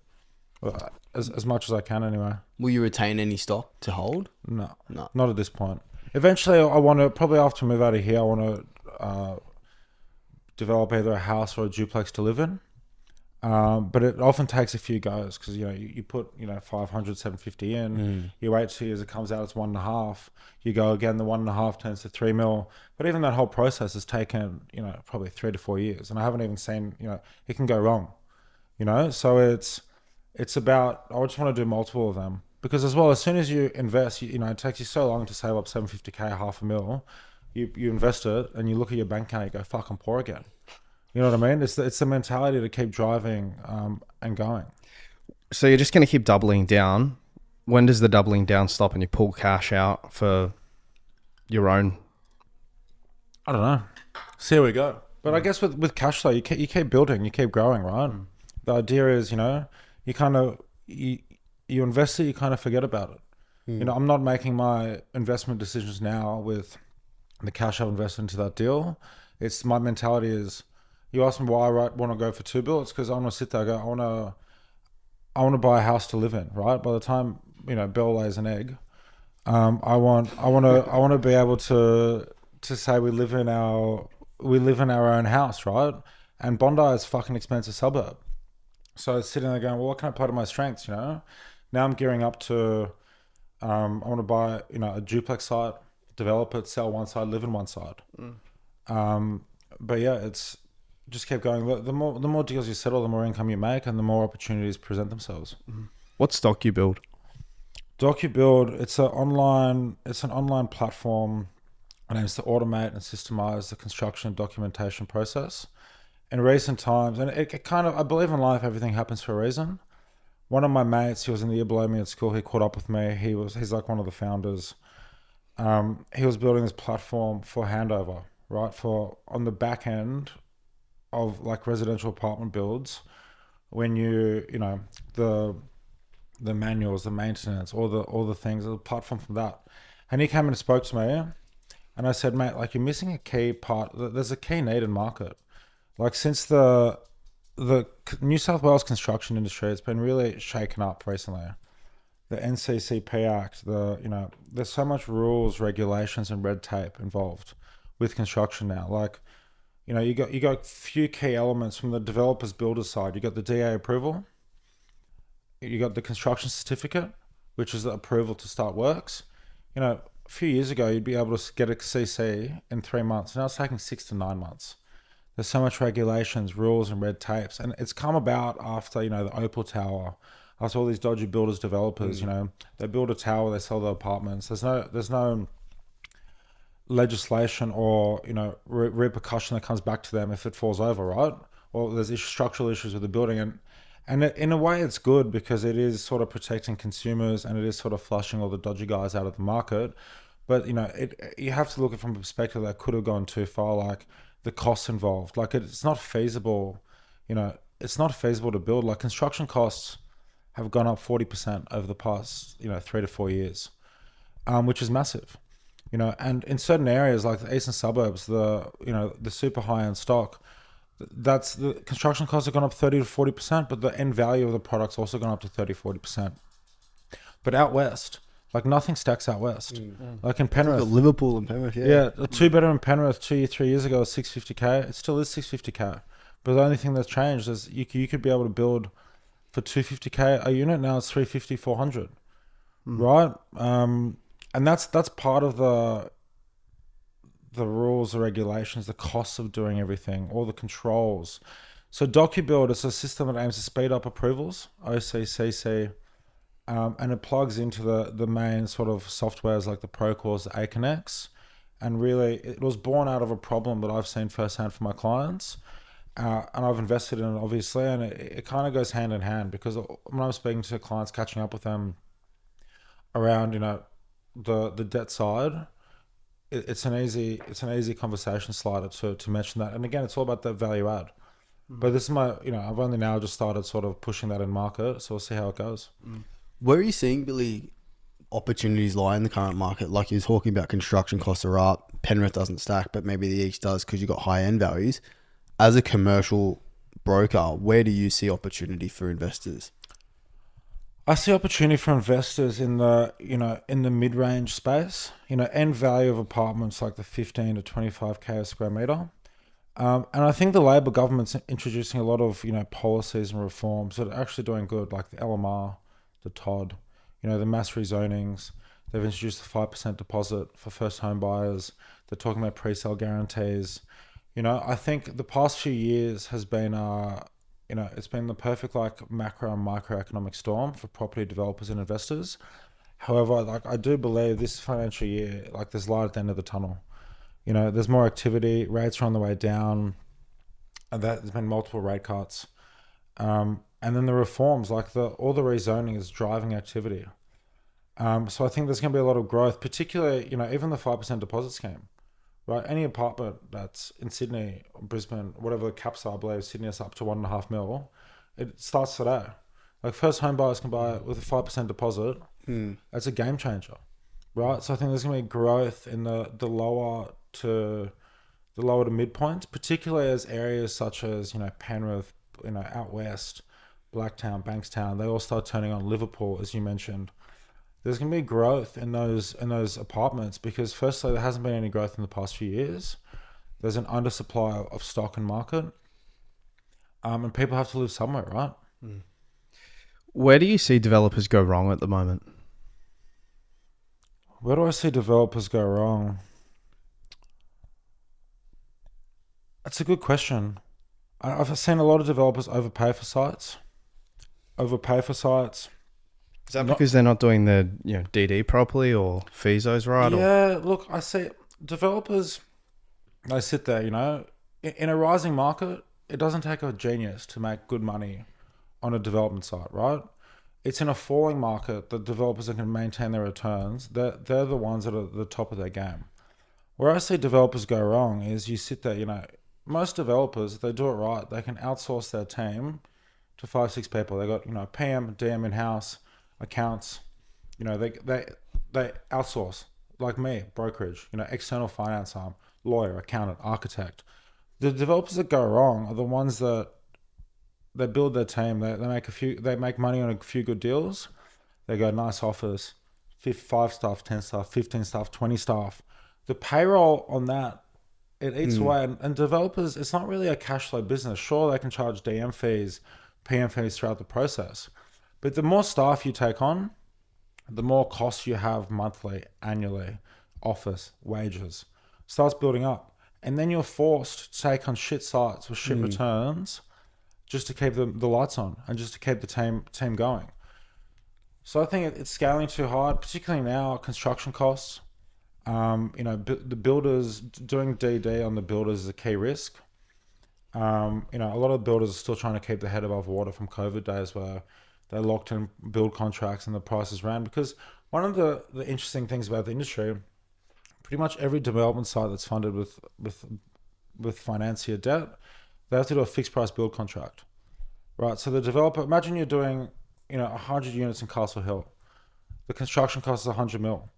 As much as I can anyway. Will you retain any stock to hold? No, not at this point. Eventually, I want to, probably after I move out of here, I want to develop either a house or a duplex to live in. But it often takes a few goes because, you put, 500, 750 in, you wait 2 years, it comes out, it's 1.5. You go again, the 1.5 turns to 3 mil. But even that whole process has taken, probably 3 to 4 years. And I haven't even seen, it can go wrong, So it's about, I just want to do multiple of them because as well, as soon as you invest, it takes you so long to save up 750K, $500,000. You invest it and you look at your bank account, you go, fuck, I'm poor again. You know what I mean? It's the mentality to keep driving and going. So you're just going to keep doubling down. When does the doubling down stop and you pull cash out for your own? I don't know. See how we go. But I guess with cash flow, you keep building, you keep growing, right? The idea is, you kind of, you invest it, you kind of forget about it. I'm not making my investment decisions now with the cash I've invested into that deal. It's my mentality is, you ask me why I want to go for 2 bill, it's because I want to sit there and go, I want to buy a house to live in, right? By the time, Belle lays an egg, I want to be able to say we live in our own house, right? And Bondi is a fucking expensive suburb. So it's sitting there going, well, what can I play to my strengths, Now I'm gearing up to, I want to buy, a duplex site, develop it, sell one side, live in one side. But yeah, it's just keep going. The more deals you settle, the more income you make and the more opportunities present themselves. What stock you build? DocuBuild, it's an online platform and aims to automate and systemize the construction and documentation process. In recent times, and it kind of, I believe in life, everything happens for a reason. One of my mates, he was in the year below me at school, he caught up with me. He's like one of the founders. He was building this platform for handover, right? For on the back end of like residential apartment builds, when the the manuals, the maintenance, all the things, apart from that. And he came and spoke to me, and I said, mate, like, you're missing a key part. There's a key need in market. Like, since the New South Wales construction industry, it's been really shaken up recently. The NCCP Act, there's so much rules, regulations, and red tape involved with construction now. Like, you got a few key elements from the developers builders side. You got the DA approval. You got the construction certificate, which is the approval to start works. A few years ago, you'd be able to get a CC in 3 months. Now it's taking 6 to 9 months. There's so much regulations, rules, and red tapes, and it's come about after the Opal Tower. After all these dodgy builders, developers, they build a tower, they sell their apartments. There's no legislation or repercussion that comes back to them if it falls over, right? Or there's structural issues with the building, and in a way it's good because it is sort of protecting consumers and it is sort of flushing all the dodgy guys out of the market. But you have to look at it from a perspective that could have gone too far, like the costs involved. Like, it's not feasible. It's not feasible to build. Like, construction costs have gone up 40% over the past 3 to 4 years, which is massive. And in certain areas like the eastern suburbs, the super high end stock, that's the construction costs have gone up 30 to 40%, but the end value of the product's also gone up to 30-40%. But out west, like, nothing stacks out west. Like in Penrith, Liverpool and Penrith, yeah, a 2-bedroom in Penrith 3 years ago was $650K. It still is $650K, but the only thing that's changed is you could be able to build for $250K a unit. Now it's $350, $400, right? And that's part of the rules, the regulations, the costs of doing everything, all the controls. So DocuBuild is a system that aims to speed up approvals, OCCC, and it plugs into the main sort of softwares like the Procore's, the Aconex, and really it was born out of a problem that I've seen firsthand for my clients. And I've invested in it, obviously, and it kind of goes hand in hand, because when I'm speaking to clients, catching up with them around, the debt side, it's an easy conversation slider to mention that. And again, it's all about that value add. But this is I've only now just started sort of pushing that in market, so we'll see how it goes. Where are you seeing, Billy, opportunities lie in the current market? Like, you're talking about construction costs are up, Penrith doesn't stack, but maybe the East does because you've got high end values. As a commercial broker, where do you see opportunity for investors? I see opportunity for investors in the mid-range space. End value of apartments like the 15 to 25K a square meter. And I think the Labor government's introducing a lot of policies and reforms that are actually doing good, like the LMR, the TOD, the mass rezonings. They've introduced the 5% deposit for first home buyers. They're talking about pre-sale guarantees. I think the past few years has been, it's been the perfect macro and microeconomic storm for property developers and investors. However, I do believe this financial year, there's light at the end of the tunnel. There's more activity, rates are on the way down, and there's been multiple rate cuts. And then the reforms, all the rezoning is driving activity. So I think there's going to be a lot of growth, particularly, even the 5% deposit scheme. Right, any apartment that's in Sydney, or Brisbane, whatever the caps are, I believe Sydney is up to 1.5 mil. It starts today. Like, first home buyers can buy it with a 5% deposit. That's a game changer, right? So I think there's going to be growth in the lower to midpoints, particularly as areas such as Penrith, out west, Blacktown, Bankstown, they all start turning on. Liverpool, as you mentioned. There's going to be growth in those apartments because, firstly, there hasn't been any growth in the past few years. There's an undersupply of stock and market, and people have to live somewhere, right? Where do you see developers go wrong at the moment? Where do I see developers go wrong? That's a good question. I've seen a lot of developers overpay for sites. Is that because they're not doing the DD properly or FISOs right? Yeah, look, I see developers, they sit there, in a rising market, it doesn't take a genius to make good money on a development site, right? It's in a falling market that developers that can maintain their returns. They're the ones that are at the top of their game. Where I see developers go wrong is you sit there, most developers, if they do it right, they can outsource their team to 5-6 people. They got, PM, DM in-house, accounts. You know, they outsource, like me, brokerage, you know, external finance arm, lawyer, accountant, architect. The developers that go wrong are the ones that they build their team. They make money on a few good deals. They go nice offers, 5 staff, 10 staff, 15 staff, 20 staff. The payroll on that, it eats away. And developers, it's not really a cash flow business. Sure, they can charge DM fees, PM fees throughout the process. But the more staff you take on, the more costs you have monthly, annually, office, wages, starts building up. And then you're forced to take on shit sites with shit returns just to keep the lights on and just to keep the team going. So I think it's scaling too hard, particularly now, construction costs. You know, the builders, doing DD on the builders is a key risk. You know, a lot of builders are still trying to keep their head above water from COVID days where they locked in build contracts and the prices ran. Because one of the interesting things about the industry, pretty much every development site that's funded with financier debt, they have to do a fixed price build contract, right? So the developer, imagine you're doing, you know, 100 units in Castle Hill. The construction cost is 100 mil.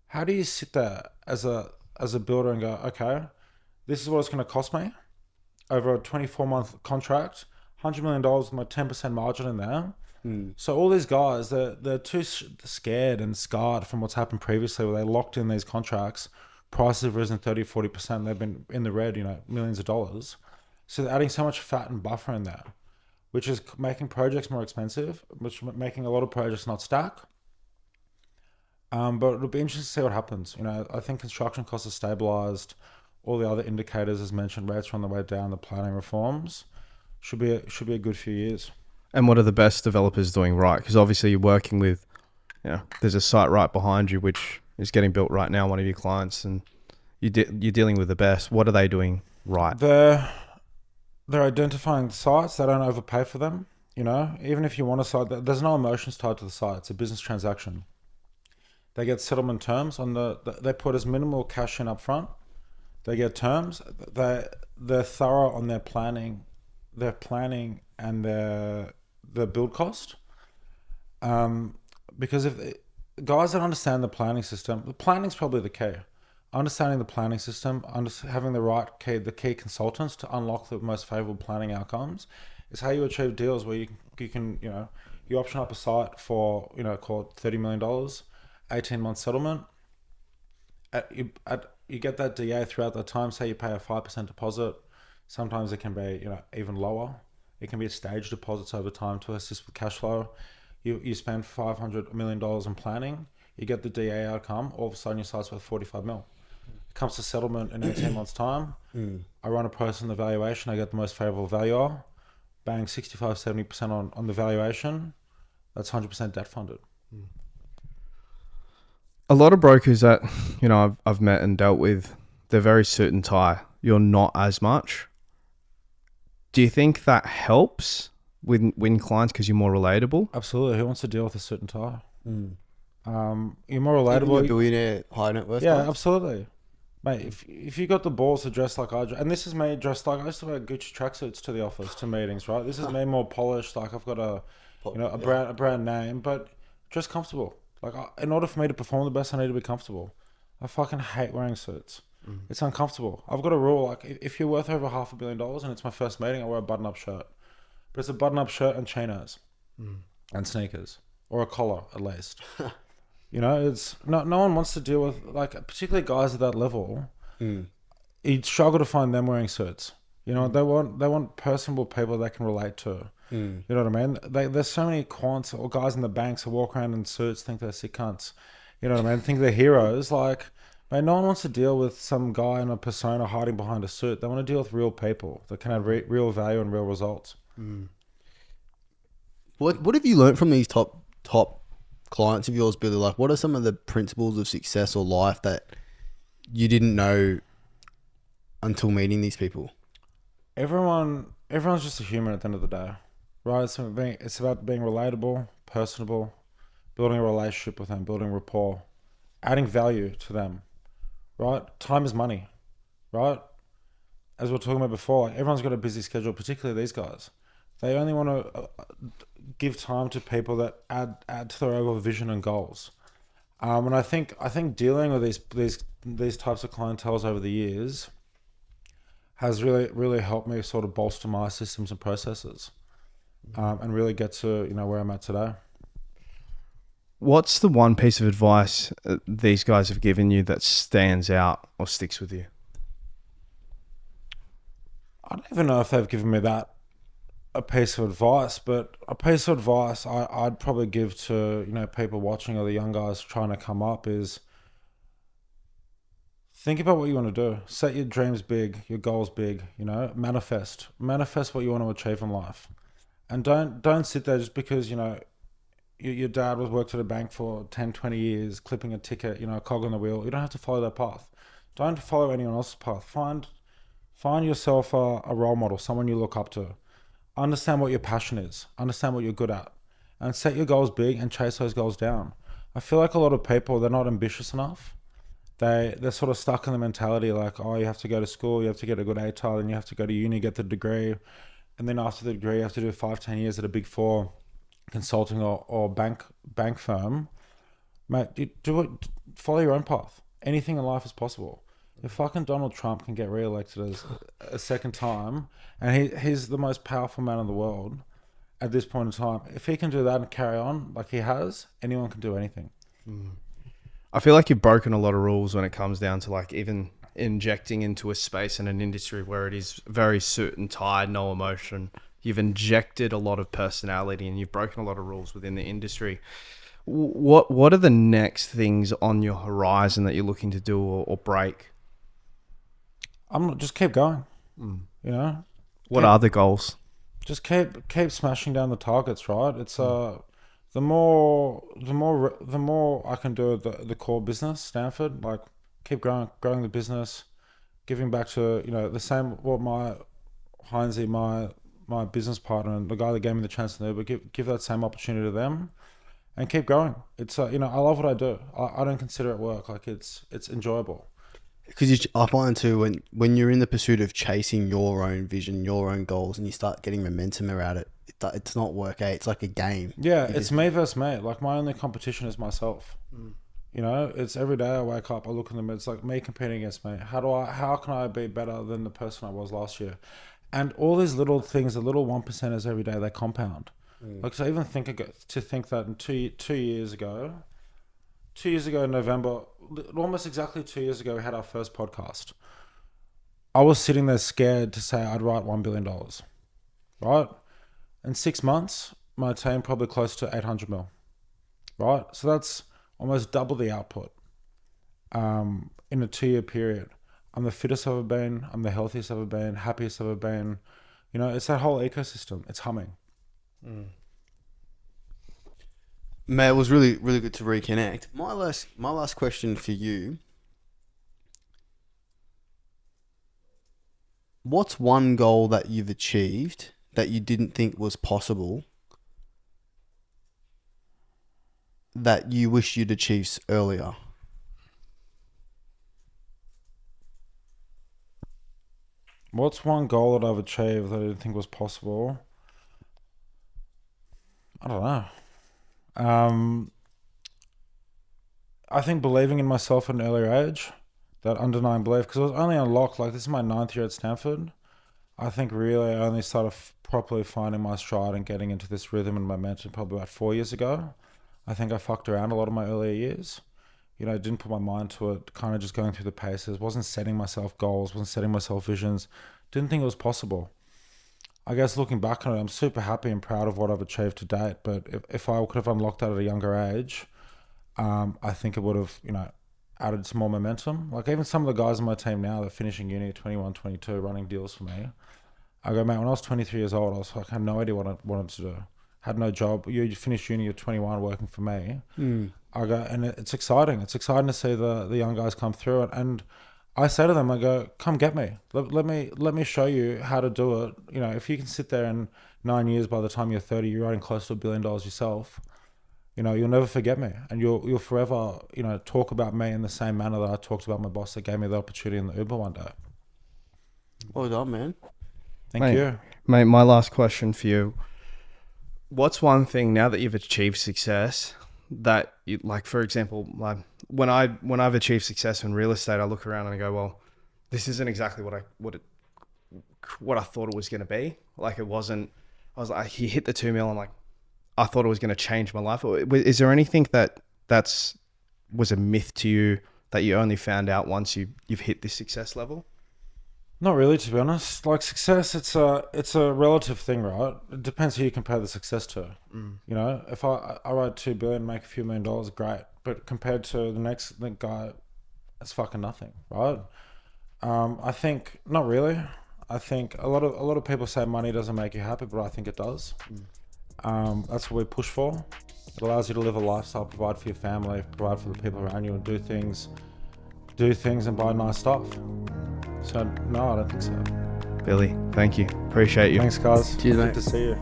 How do you sit there as a builder and go, okay, this is what it's going to cost me over a 24-month contract, $100 million with my 10% margin in there. So all these guys, they're too scared and scarred from what's happened previously where they locked in these contracts. Prices have risen 30-40%. They've been in the red, you know, millions of dollars. So they're adding so much fat and buffer in there, which is making projects more expensive, which is making a lot of projects not stack. But it'll be interesting to see what happens. You know, I think construction costs are stabilized. All the other indicators, as mentioned, rates are on the way down. The planning reforms should be a good few years. And what are the best developers doing right? Because obviously you're working with, you know, there's a site right behind you which is getting built right now, one of your clients, and you're dealing with the best. What are they doing right? They're identifying sites. They don't overpay for them. You know, even if you want a site, there's no emotions tied to the site. It's a business transaction. They get settlement terms on they put as minimal cash in up front. They get terms. They're thorough on their planning and the build cost. Because if guys that understand the planning system, the planning's probably the key. Understanding the planning system, having the key consultants to unlock the most favorable planning outcomes is how you achieve deals where you can, you know, you option up a site for, you know, call it $30 million, 18-month settlement. You get that DA throughout that time. Say you pay a 5% deposit. Sometimes it can be, you know, even lower. It can be a stage deposits over time to assist with cash flow. You spend $500 million in planning. You get the DA outcome. All of a sudden, your site's worth 45 mil. It comes to settlement in 18 months' time. I run a process in the valuation. I get the most favorable valuer. Bang, 65-70% on the valuation. That's 100% debt funded. A lot of brokers that, you know, I've met and dealt with, they're very suit and tie. You're not as much. Do you think that helps win clients because you're more relatable? Absolutely. Who wants to deal with a suit and tie? You're more relatable. Even your billionaire high net worth Yeah, clients? absolutely. Mate, if you got the balls to dress like I dress, and this is me dressed like I used to wear Gucci tracksuits to the office, to meetings, right? This is me more polished, like I've got a brand name, but dress comfortable. Like in order for me to perform the best, I need to be comfortable. I fucking hate wearing suits. It's uncomfortable. I've got a rule, like if you're worth over $500 million and it's my first meeting, I wear a button-up shirt. But it's a button-up shirt and chinos and sneakers, or a collar at least. You know, it's no one wants to deal with, like, particularly guys at that level. You'd struggle to find them wearing suits. You know, they want personable people they can relate to. You know what I mean? There's so many quants or guys in the banks who walk around in suits, think they're sick cunts. You know what I mean? Think they're heroes. Like, man, no one wants to deal with some guy in a persona hiding behind a suit. They want to deal with real people that can have real value and real results. What have you learned from these top clients of yours, Billy? Like, what are some of the principles of success or life that you didn't know until meeting these people? Everyone's just a human at the end of the day, right? It's about being relatable, personable, building a relationship with them, building rapport, adding value to them, right? Time is money, right? As we were talking about before, like everyone's got a busy schedule, particularly these guys. They only want to give time to people that add to their overall vision and goals. And I think dealing with these types of clientels over the years has really helped me sort of bolster my systems and processes, and really get to where I'm at today. What's the one piece of advice these guys have given you that stands out or sticks with you? I don't even know if they've given me a piece of advice, but a piece of advice I'd probably give to people watching or the young guys trying to come up is think about what you want to do. Set your dreams big, your goals big. Manifest what you want to achieve in life, and don't sit there just because your dad worked at a bank for 10, 20 years, clipping a ticket, a cog on the wheel. You don't have to follow that path. Don't follow anyone else's path. Find yourself a role model, someone you look up to. Understand what your passion is. Understand what you're good at. And set your goals big and chase those goals down. I feel like a lot of people, they're not ambitious enough. They're sort of stuck in the mentality like, oh, you have to go to school, you have to get a good ATAR, and you have to go to uni, get the degree. And then after the degree, you have to do 5-10 years at a big four consulting or bank firm. Mate, follow your own path. Anything in life is possible. If fucking Donald Trump can get re-elected as a second time, and he's the most powerful man in the world at this point in time, if he can do that and carry on like he has, anyone can do anything. I feel like you've broken a lot of rules when it comes down to like even injecting into a space and an industry where it is very suit and tie, no emotion. You've injected a lot of personality and you've broken a lot of rules within the industry. What are the next things on your horizon that you're looking to do or break? Just keep going. What are the goals? Just keep smashing down the targets, right? It's the more I can do the core business, Stanford, like keep growing the business, giving back to the same what my Heinzie, my business partner and the guy that gave me the chance to do, but give that same opportunity to them and keep going. It's I love what I do. I don't consider it work. Like it's enjoyable. Because I find too, when you're in the pursuit of chasing your own vision, your own goals, and you start getting momentum around it, it's not work, eh? It's like a game. Yeah, it's me versus me. Like my only competition is myself. It's every day I wake up, I look in the mirror, it's like me competing against me. How can I be better than the person I was last year? And all these little things, the little 1%ers every day, they compound. Like, so even think that in 2 years ago, 2 years ago in November, almost exactly 2 years ago, we had our first podcast. I was sitting there scared to say I'd write $1 billion, right? In 6 months, my team probably close to 800 mil, right? So that's almost double the output in a 2-year period. I'm the fittest I've ever been. I'm the healthiest I've ever been, happiest I've ever been. It's that whole ecosystem. It's humming. Mate, it was really, really good to reconnect. My last question for you. What's one goal that you've achieved that you didn't think was possible that you wish you'd achieved earlier? What's one goal that I've achieved that I didn't think was possible? I don't know. I think believing in myself at an earlier age, that underlying belief, because it was only unlocked, like this is my 9th year at Stanford. I think really I only started properly finding my stride and getting into this rhythm and momentum probably about 4 years ago. I think I fucked around a lot of my earlier years. Didn't put my mind to it, kind of just going through the paces, wasn't setting myself goals, wasn't setting myself visions, didn't think it was possible. I guess looking back on it, I'm super happy and proud of what I've achieved to date. But if I could have unlocked that at a younger age, I think it would have, added some more momentum. Like even some of the guys on my team now, they're finishing uni at 21, 22, running deals for me. I go, mate, when I was 23 years old, I had no idea what I wanted to do. Had no job. You finished uni at 21 working for me. I go, and it's exciting. It's exciting to see the young guys come through it. And I say to them, I go, come get me. Let me show you how to do it. If you can sit there in 9 years, by the time you're 30, you're writing close to $1 billion yourself. You'll never forget me, and you'll forever, talk about me in the same manner that I talked about my boss that gave me the opportunity in the Uber one day. Well done, man. Thank you. Mate, my last question for you. What's one thing now that you've achieved success that you, like, for example, like when I've achieved success in real estate, I look around and I go, well, this isn't exactly what I thought it was going to be. Like it wasn't, I was like, he hit the 2 mil. I'm like, I thought it was going to change my life. Is there anything was a myth to you that you only found out once you've hit this success level? Not really, to be honest. Like success, it's a relative thing, right? It depends who you compare the success to. You know, if I write 2 billion, make a few $1 million, great. But compared to the guy, it's fucking nothing, right? I think not really. I think a lot of people say money doesn't make you happy, but I think it does. That's what we push for. It allows you to live a lifestyle, provide for your family, provide for the people around you, and do things and buy nice stuff. So no, I don't think so. Billy, thank you. Appreciate you. Thanks, guys. Cheers, Good mate. to see you.